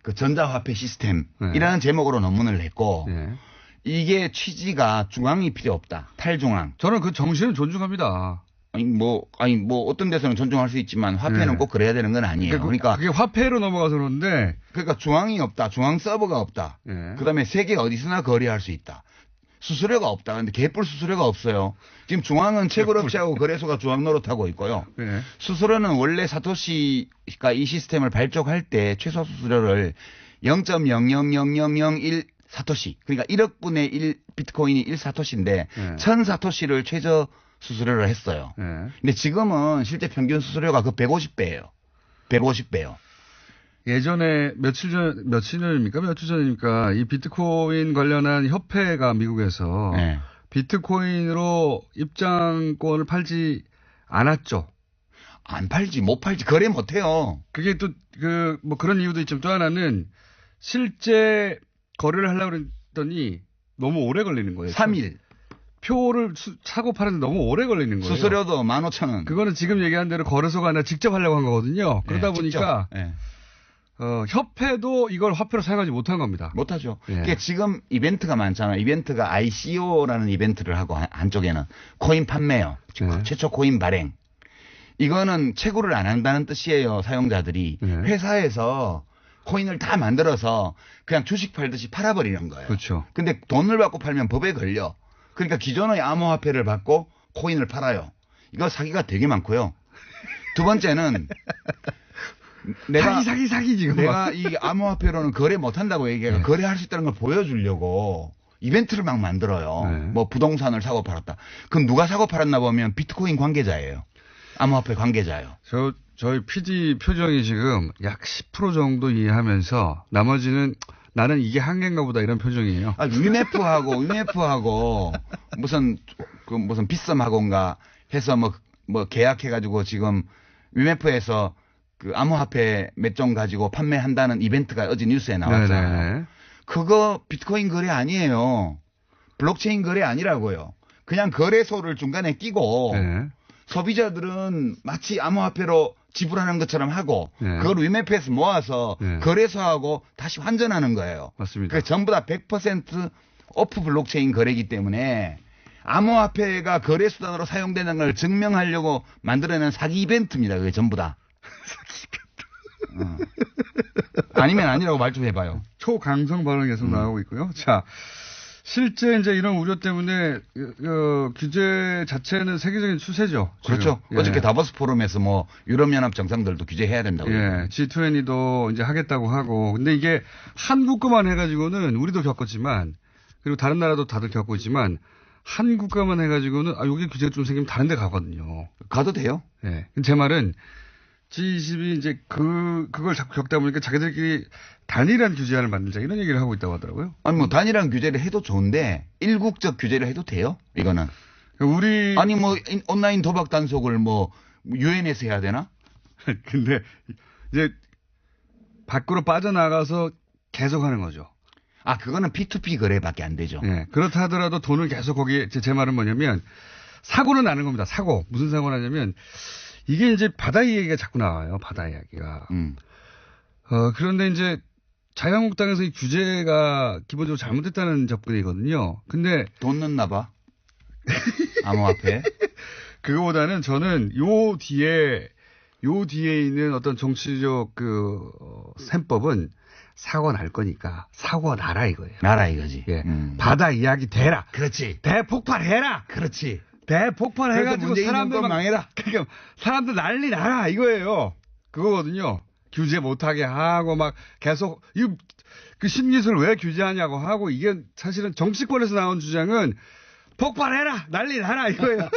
Speaker 2: 그 전자화폐 시스템이라는
Speaker 1: 네.
Speaker 2: 제목으로 논문을 냈고
Speaker 1: 네.
Speaker 2: 이게 취지가 중앙이 필요 없다. 탈중앙.
Speaker 1: 저는 그 정신을 존중합니다.
Speaker 2: 아니 뭐 어떤 데서는 존중할 수 있지만 화폐는
Speaker 1: 네.
Speaker 2: 꼭 그래야 되는 건 아니에요. 그러니까
Speaker 1: 그게 화폐로 넘어가서 그런데
Speaker 2: 중앙이 없다. 중앙 서버가 없다.
Speaker 1: 네.
Speaker 2: 그다음에 세계 어디서나 거래할 수 있다. 수수료가 없다. 근데 개뿔 수수료가 없어요. 지금 중앙은 채굴업체하고 거래소가 중앙 노릇하고 있고요.
Speaker 1: 네.
Speaker 2: 수수료는 원래 사토시가 이 시스템을 발족할 때 최소 수수료를 0.00001 사토시. 그러니까 1억 분의 1 비트코인이 1 사토시인데
Speaker 1: 네.
Speaker 2: 1000 사토시를 최저 수수료를 했어요.
Speaker 1: 네.
Speaker 2: 근데 지금은 실제 평균 수수료가 그 150배예요. 150배요.
Speaker 1: 예전에 며칠 전입니까? 며칠 전입니까? 이 비트코인 관련한 협회가 미국에서
Speaker 2: 네.
Speaker 1: 비트코인으로 입장권을 팔지 않았죠.
Speaker 2: 안 팔지, 못 팔지, 거래 못 해요.
Speaker 1: 그게 또 뭐 그런 이유도 있지만 또 하나는 실제 거래를 하려고 했더니 너무 오래 걸리는 거예요.
Speaker 2: 3일.
Speaker 1: 표를 사고 파는데 너무 오래 걸리는 거예요. 협회도 이걸 화폐로 사용하지 못한 겁니다.
Speaker 2: 못하죠.
Speaker 1: 예.
Speaker 2: 그러니까 지금 이벤트가 많잖아요. 이벤트가 ICO라는 이벤트를 하고 한쪽에는 코인 판매요.
Speaker 1: 예.
Speaker 2: 최초 코인 발행. 이거는 채굴을 안 한다는 뜻이에요. 사용자들이.
Speaker 1: 예.
Speaker 2: 회사에서 코인을 다 만들어서 그냥 주식 팔듯이 팔아버리는 거예요.
Speaker 1: 그렇죠.
Speaker 2: 근데 돈을 받고 팔면 법에 걸려. 그러니까 기존의 암호화폐를 받고 코인을 팔아요. 이거 사기가 되게 많고요. 두 번째는
Speaker 1: 사기 지금.
Speaker 2: 내가 이 암호화폐로는 거래 못한다고 얘기해서
Speaker 1: 네.
Speaker 2: 거래할 수 있다는 걸 보여주려고 이벤트를 막 만들어요.
Speaker 1: 네.
Speaker 2: 뭐 부동산을 사고 팔았다. 그럼 누가 사고 팔았나 보면 비트코인 관계자예요. 암호화폐 관계자예요.
Speaker 1: 저희 PD 표정이 지금 약 10% 정도 이해하면서 나머지는 나는 이게 한계인가 보다 이런 표정이에요.
Speaker 2: 위메프하고 무슨 빗썸하고인가 해서 뭐 계약해가지고 지금 위메프에서 그 암호화폐 몇 종 가지고 판매한다는 이벤트가 어제 뉴스에 나왔잖아요.
Speaker 1: 네네.
Speaker 2: 그거 비트코인 거래 아니에요. 블록체인 거래 아니라고요. 그냥 거래소를 중간에 끼고
Speaker 1: 네.
Speaker 2: 소비자들은 마치 암호화폐로 지불하는 것처럼 하고
Speaker 1: 네.
Speaker 2: 그걸 위메프에서 모아서
Speaker 1: 네.
Speaker 2: 거래소하고 다시 환전하는 거예요.
Speaker 1: 맞습니다.
Speaker 2: 그 전부 다 100% 오프 블록체인 거래이기 때문에 암호화폐가 거래 수단으로 사용되는 걸 증명하려고 만들어낸 사기 이벤트입니다. 그게 전부 다. 아니면 아니라고 말 좀 해봐요.
Speaker 1: 초강성 발언이 계속 나오고 있고요. 자, 실제 이제 이런 우려 때문에 규제 자체는 세계적인 추세죠. 지금.
Speaker 2: 그렇죠.
Speaker 1: 예.
Speaker 2: 어저께 다보스 포럼에서 뭐 유럽연합 정상들도 규제해야 된다고.
Speaker 1: 예, G20도 이제 하겠다고 하고. 근데 이게 한국 거만 해가지고는 우리도 겪었지만 그리고 다른 나라도 다들 겪고 있지만 한국 거만 해가지고는 여기 규제가 좀 생기면 다른 데 가거든요.
Speaker 2: 가도 돼요?
Speaker 1: 예. 제 말은 G20이 이제 그걸 자꾸 겪다 보니까 자기들끼리 단일한 규제안을 만들자 이런 얘기를 하고 있다고 하더라고요.
Speaker 2: 아니 뭐 단일한 규제를 해도 좋은데 일국적 규제를 해도 돼요? 이거는. 아니 뭐 온라인 도박 단속을 뭐 유엔에서 해야 되나?
Speaker 1: 근데 이제 밖으로 빠져나가서 계속 하는 거죠.
Speaker 2: 그거는 P2P 거래밖에 안 되죠.
Speaker 1: 예. 그렇다 하더라도 돈을 계속 거기에 제 말은 뭐냐면 사고는 나는 겁니다. 사고. 무슨 사고 나냐면 이게 이제 바다 이야기가 자꾸 나와요. 바다 이야기가. 그런데 이제 자유한국당에서 이 규제가 기본적으로 잘못됐다는 접근이거든요. 근데
Speaker 2: 돈 넣나 봐. 암호화폐.
Speaker 1: 그거보다는 저는 요 뒤에 있는 어떤 정치적 셈법은 사고 날 거니까 사고 나라 이거예요.
Speaker 2: 나라 이거지.
Speaker 1: 예. 바다 이야기 대라.
Speaker 2: 그렇지.
Speaker 1: 대폭발해라.
Speaker 2: 그렇지.
Speaker 1: 대폭발해가지고 사람들
Speaker 2: 망해라.
Speaker 1: 그러니까 사람들 난리 나라 이거예요. 그거거든요. 규제 못하게 하고 막 계속 그 신기술 왜 규제하냐고 하고 이게 사실은 정치권에서 나온 주장은 폭발해라 난리 나라 이거예요.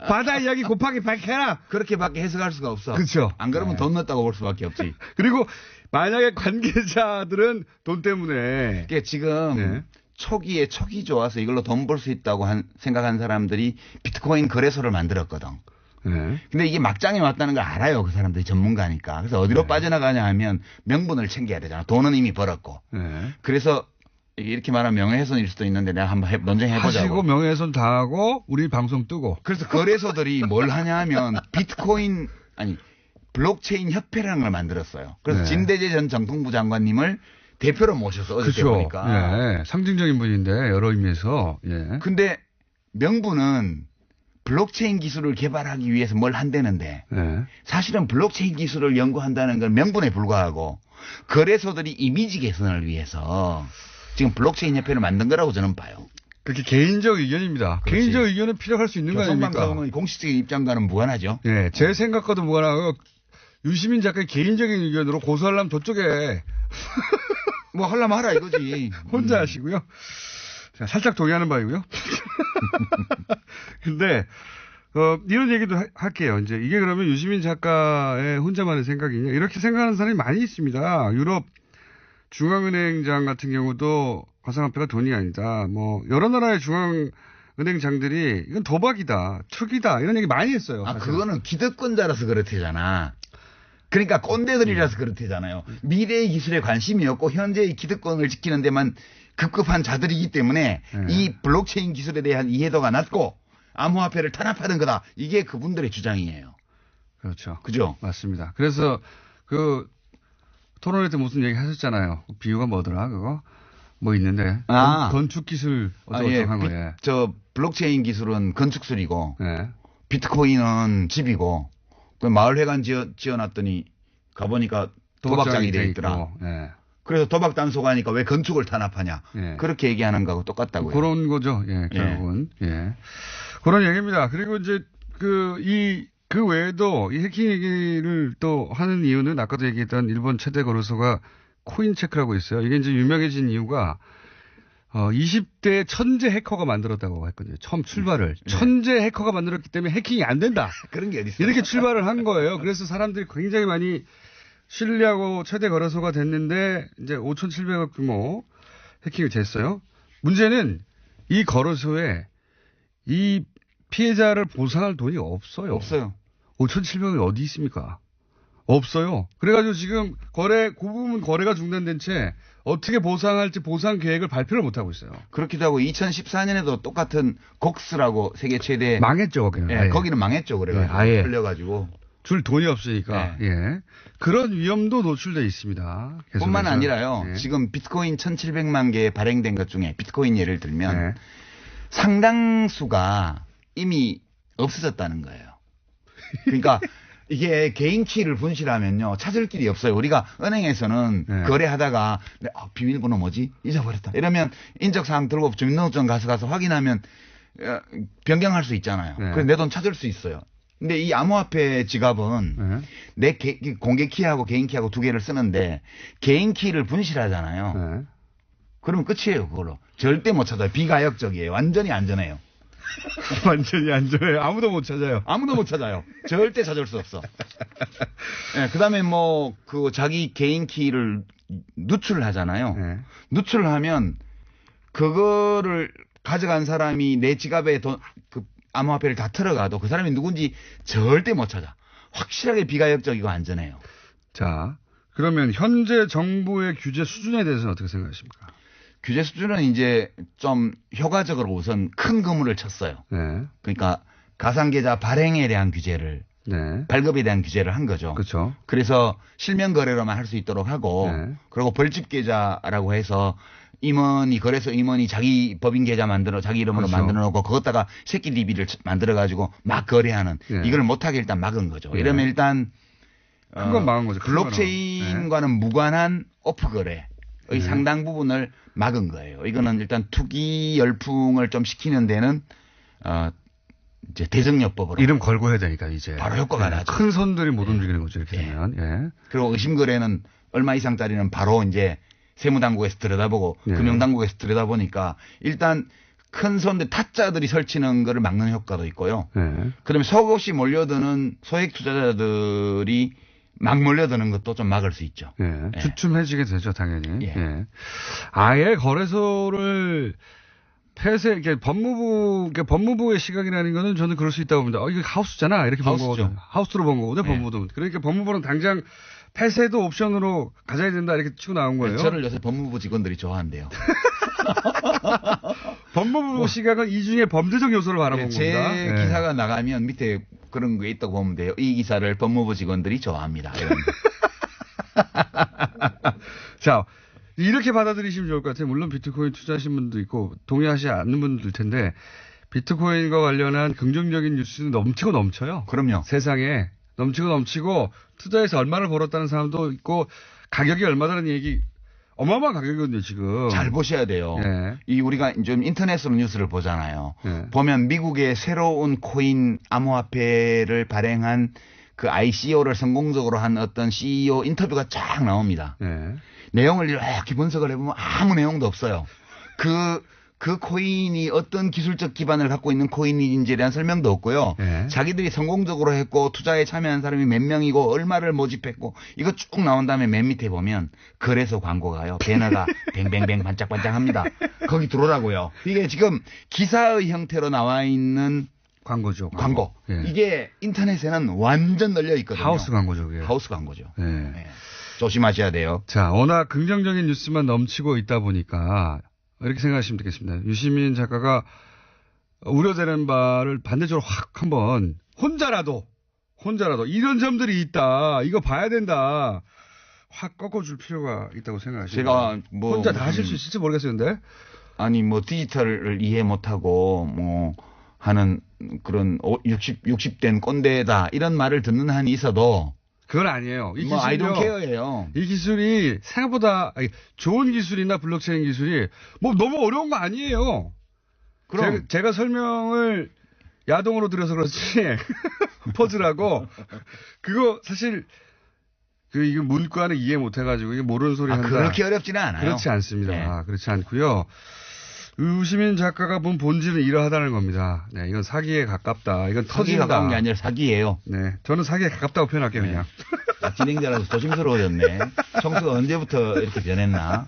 Speaker 1: 바다 이야기 곱하기 100해라.
Speaker 2: 그렇게밖에 해석할 수가 없어.
Speaker 1: 그렇죠.
Speaker 2: 안 그러면 돈 넣었다고 볼 수밖에 없지.
Speaker 1: 그리고 만약에 관계자들은 돈 때문에
Speaker 2: 그게 지금 초기에 촉이 좋아서 이걸로 돈 벌 수 있다고 생각한 사람들이 비트코인 거래소를 만들었거든. 근데 이게 막장에 왔다는 걸 알아요. 그 사람들이 전문가니까. 그래서 어디로 빠져나가냐 하면 명분을 챙겨야 되잖아. 돈은 이미 벌었고. 그래서 이렇게 말하면 명예훼손일 수도 있는데 내가 한번 논쟁해보자고.
Speaker 1: 하시고 명예훼손 당하고 우리 방송 뜨고.
Speaker 2: 그래서 거래소들이 뭘 하냐 하면 블록체인 협회라는 걸 만들었어요. 그래서 진대재 전 정통부 장관님을 대표로 모셔서 어저께
Speaker 1: 그렇죠.
Speaker 2: 보니까.
Speaker 1: 예. 상징적인 분인데 여러 의미에서. 예.
Speaker 2: 근데 명분은 블록체인 기술을 개발하기 위해서 뭘 한다는데 사실은 블록체인 기술을 연구한다는 건 명분에 불과하고 거래소들이 이미지 개선을 위해서 지금 블록체인 협회를 만든 거라고 저는 봐요.
Speaker 1: 그렇게 개인적 의견입니다.
Speaker 2: 그렇지.
Speaker 1: 개인적 의견은 필요할 수 있는 거 아닙니까?
Speaker 2: 조선방송의 공식적인 입장과는 무관하죠.
Speaker 1: 예, 제 생각과도 무관하고 유시민 작가의 개인적인 의견으로 고소하려면 저쪽에
Speaker 2: 뭐 하려면 하라 이거지.
Speaker 1: 혼자 하시고요. 자, 살짝 동의하는 바이고요. 근데 이런 얘기도 할게요. 이제 이게 그러면 유시민 작가의 혼자만의 생각이냐 이렇게 생각하는 사람이 많이 있습니다. 유럽 중앙은행장 같은 경우도 가상화폐가 돈이 아니다. 뭐 여러 나라의 중앙은행장들이 이건 도박이다, 투기다 이런 얘기 많이 했어요. 사실은.
Speaker 2: 그거는 기득권자라서 그렇대잖아. 그러니까 꼰대들이라서 그렇대잖아요. 미래의 기술에 관심이 없고 현재의 기득권을 지키는 데만 급급한 자들이기 때문에 이 블록체인 기술에 대한 이해도가 낮고 암호화폐를 탄압하는 거다. 이게 그분들의 주장이에요.
Speaker 1: 그렇죠.
Speaker 2: 그죠?
Speaker 1: 맞습니다. 그래서 토론회 때 무슨 얘기 하셨잖아요. 비유가 뭐더라, 그거? 뭐 있는데. 건축 기술 어쩌고저쩌고 한 거예요.
Speaker 2: 저 블록체인 기술은 건축술이고,
Speaker 1: 예.
Speaker 2: 비트코인은 집이고, 그 마을회관 지어놨더니 가보니까 도박장이 돼 있더라.
Speaker 1: 예.
Speaker 2: 그래서 도박 단속 하니까 왜 건축을 탄압하냐.
Speaker 1: 예.
Speaker 2: 그렇게 얘기하는 거하고 똑같다고요.
Speaker 1: 그런 거죠. 예, 결국은. 예. 그런 얘기입니다. 그리고 이제 그 외에도 이 해킹 얘기를 또 하는 이유는 아까도 얘기했던 일본 최대 거래소가 코인체크라고 있어요. 이게 이제 유명해진 이유가 20대 천재 해커가 만들었다고 했거든요. 처음 출발을. 천재 해커가 만들었기 때문에 해킹이 안 된다.
Speaker 2: 그런 게 어딨어요.
Speaker 1: 이렇게 출발을 한 거예요. 그래서 사람들이 굉장히 많이 신뢰하고 최대 거래소가 됐는데 이제 5,700억 규모 해킹이 됐어요. 문제는 이 거래소에 이 피해자를 보상할 돈이 없어요.
Speaker 2: 없어요.
Speaker 1: 5,700억이 어디 있습니까? 없어요. 그래가지고 지금 그 부분 거래가 중단된 채 어떻게 보상할지 보상 계획을 발표를 못하고 있어요.
Speaker 2: 그렇기도 하고 2014년에도 똑같은 곡스라고 세계 최대.
Speaker 1: 망했죠, 거기는.
Speaker 2: 예, 거기는 망했죠. 그래가지고.
Speaker 1: 아예.
Speaker 2: 풀려가지고.
Speaker 1: 줄 돈이 없으니까. 예. 그런 위험도 노출돼 있습니다. 계속해서.
Speaker 2: 뿐만 아니라요. 지금 비트코인 1,700만 개 발행된 것 중에 비트코인 예를 들면 상당수가 이미 없어졌다는 거예요. 그러니까 이게 개인 키를 분실하면요. 찾을 길이 없어요. 우리가 은행에서는 거래하다가 비밀번호 뭐지? 잊어버렸다. 이러면 인적사항 들고 주민등록증 가서 확인하면 변경할 수 있잖아요. 그래서 내 돈 찾을 수 있어요. 근데 이 암호화폐 지갑은 내 공개 키하고 개인 키하고 두 개를 쓰는데 개인 키를 분실하잖아요. 그러면 끝이에요. 그걸로. 절대 못 찾아요. 비가역적이에요. 완전히 안전해요.
Speaker 1: 완전히 안전해요. 아무도 못 찾아요.
Speaker 2: 아무도 못 찾아요. 절대 찾을 수 없어. 네, 그다음에 자기 개인 키를 누출을 하잖아요. 누출을 하면 그거를 가져간 사람이 내 지갑에 암호화폐를 다 털어가도 그 사람이 누군지 절대 못 찾아. 확실하게 비가역적이고 안전해요.
Speaker 1: 자, 그러면 현재 정부의 규제 수준에 대해서는 어떻게 생각하십니까?
Speaker 2: 규제 수준은 이제 좀 효과적으로 우선 큰 그물을 쳤어요. 그러니까 가상계좌 발행에 대한 규제를, 발급에 대한 규제를 한 거죠.
Speaker 1: 그렇죠.
Speaker 2: 그래서 실명 거래로만 할 수 있도록 하고, 그리고 벌집 계좌라고 해서 거래소 임원이 자기 법인 계좌 자기 이름으로 만들어 놓고 그것다가 새끼 DB를 만들어 가지고 막 거래하는 이걸 못하게 일단 막은 거죠. 이러면 일단
Speaker 1: 큰 건 막은 거죠.
Speaker 2: 블록체인과는 무관한 오프 거래의 상당 부분을 막은 거예요. 이거는 일단 투기 열풍을 좀 식히는 데는 이제 대정요법으로
Speaker 1: 이름 걸고 해야 되니까 이제
Speaker 2: 바로 효과가 나죠.
Speaker 1: 큰 손들이 못 움직이는 거죠. 이렇게 되면.
Speaker 2: 그리고 의심 거래는 얼마 이상짜리는 바로 이제 세무당국에서 들여다보고 금융당국에서 들여다보니까 일단 큰 손들 타짜들이 설치는 거를 막는 효과도 있고요. 그다음에 속없이 몰려드는 소액 투자자들이 막 몰려드는 것도 좀 막을 수 있죠.
Speaker 1: 주춤해지게 되죠, 당연히. 아예 거래소를 법무부의 시각이라는 거는 저는 그럴 수 있다고 봅니다. 이거 하우스잖아. 이렇게 본 거거든요. 하우스로 본 거거든요, 법무부도. 그러니까 법무부는 당장 폐쇄도 옵션으로 가져야 된다 이렇게 치고 나온 거예요.
Speaker 2: 저를 요새 법무부 직원들이 좋아한대요.
Speaker 1: 법무부 시각은 이 중에 범죄적 요소를 바라본
Speaker 2: 제
Speaker 1: 겁니다.
Speaker 2: 기사가 나가면 밑에 그런 게 있다고 보면 돼요. 이 기사를 법무부 직원들이 좋아합니다.
Speaker 1: 자, 이렇게 받아들이시면 좋을 것 같아요. 물론 비트코인 투자하신 분도 있고 동의하지 않는 분들 텐데 비트코인과 관련한 긍정적인 뉴스는 넘치고 넘쳐요.
Speaker 2: 그럼요.
Speaker 1: 세상에 넘치고 투자해서 얼마를 벌었다는 사람도 있고 가격이 얼마다는 얘기 어마어마한 가격이거든요, 지금.
Speaker 2: 잘 보셔야 돼요. 우리가 좀 인터넷으로 뉴스를 보잖아요. 보면 미국의 새로운 코인 암호화폐를 발행한 그 ICO를 성공적으로 한 어떤 CEO 인터뷰가 쫙 나옵니다. 내용을 이렇게 분석을 해보면 아무 내용도 없어요. 그 코인이 어떤 기술적 기반을 갖고 있는 코인인지에 대한 설명도 없고요. 자기들이 성공적으로 했고 투자에 참여한 사람이 몇 명이고 얼마를 모집했고 이거 쭉 나온 다음에 맨 밑에 보면 거래소 광고가요. 배너가 뱅뱅뱅 반짝반짝합니다. 거기 들어오라고요. 이게 지금 기사의 형태로 나와 있는
Speaker 1: 광고죠.
Speaker 2: 광고. 이게 인터넷에는 완전 널려 있거든요.
Speaker 1: 하우스 광고죠. 그게.
Speaker 2: 하우스 광고죠. 조심하셔야 돼요.
Speaker 1: 자, 워낙 긍정적인 뉴스만 넘치고 있다 보니까 이렇게 생각하시면 되겠습니다. 유시민 작가가 우려되는 바를 반대쪽으로 확 한번 혼자라도 이런 점들이 있다. 이거 봐야 된다. 확 꺾어줄 필요가 있다고 생각하시죠?
Speaker 2: 제가 뭐
Speaker 1: 혼자 다 하실 수 있을지 모르겠었는데.
Speaker 2: 아니 뭐 디지털을 이해 못하고 뭐 하는 그런 60된 꼰대다 이런 말을 듣는 한이 있어도
Speaker 1: 그건 아니에요. 이
Speaker 2: 뭐 I
Speaker 1: 기술이요.
Speaker 2: don't care예요.
Speaker 1: 이 기술이 생각보다 좋은 기술이나 블록체인 기술이 뭐 너무 어려운 거 아니에요.
Speaker 2: 그럼
Speaker 1: 제가 설명을 야동으로 들어서 그렇지 퍼즐하고 그거 사실 이거 문과는 이해 못 해가지고 이게 모르는 소리 한다.
Speaker 2: 그렇게 어렵지는 않아요.
Speaker 1: 그렇지 않습니다.
Speaker 2: 네.
Speaker 1: 그렇지 않고요. 유시민 작가가 본 본질은 이러하다는 겁니다. 네, 이건 사기에 가깝다. 이건
Speaker 2: 사기에
Speaker 1: 터진다.
Speaker 2: 가까운 게 아니라 사기예요.
Speaker 1: 네, 저는 사기에 가깝다고 표현할게요,
Speaker 2: 네.
Speaker 1: 그냥.
Speaker 2: 진행자라서 조심스러워졌네. 청소가 언제부터 이렇게 변했나.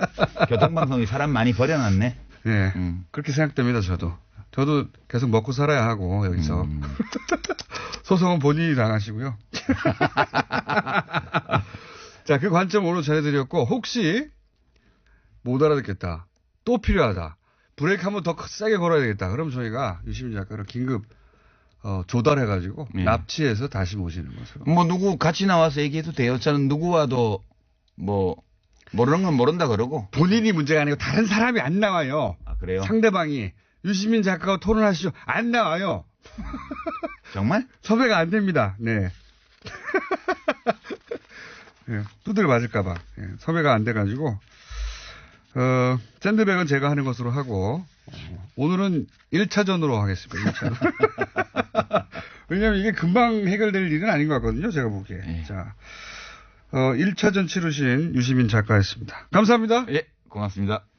Speaker 2: 교통방송이 사람 많이 버려놨네.
Speaker 1: 네, 그렇게 생각됩니다, 저도. 저도 계속 먹고 살아야 하고, 여기서. 소송은 본인이 당하시고요. 자, 그 관점 오늘 전해드렸고, 혹시 못 알아듣겠다. 또 필요하다. 브레이크 한번 더 세게 걸어야 되겠다. 그럼 저희가 유시민 작가를 긴급 조달해가지고 납치해서 다시 모시는 것으로.
Speaker 2: 뭐 누구 같이 나와서 얘기해도 돼요. 저는 누구와도 뭐 모르는 건 모른다 그러고.
Speaker 1: 본인이 문제가 아니고 다른 사람이 안 나와요.
Speaker 2: 아 그래요?
Speaker 1: 상대방이 유시민 작가와 토론하시죠. 안 나와요.
Speaker 2: 정말?
Speaker 1: 섭외가 안 됩니다. 네. 네, 두드려 맞을까봐. 네, 섭외가 안 돼가지고. 샌드백은 제가 하는 것으로 하고, 오늘은 1차전으로 하겠습니다. 1차전. 왜냐면 이게 금방 해결될 일은 아닌 것 같거든요. 제가 보기에.
Speaker 2: 네.
Speaker 1: 자, 1차전 치르신 유시민 작가였습니다. 감사합니다.
Speaker 2: 예, 고맙습니다.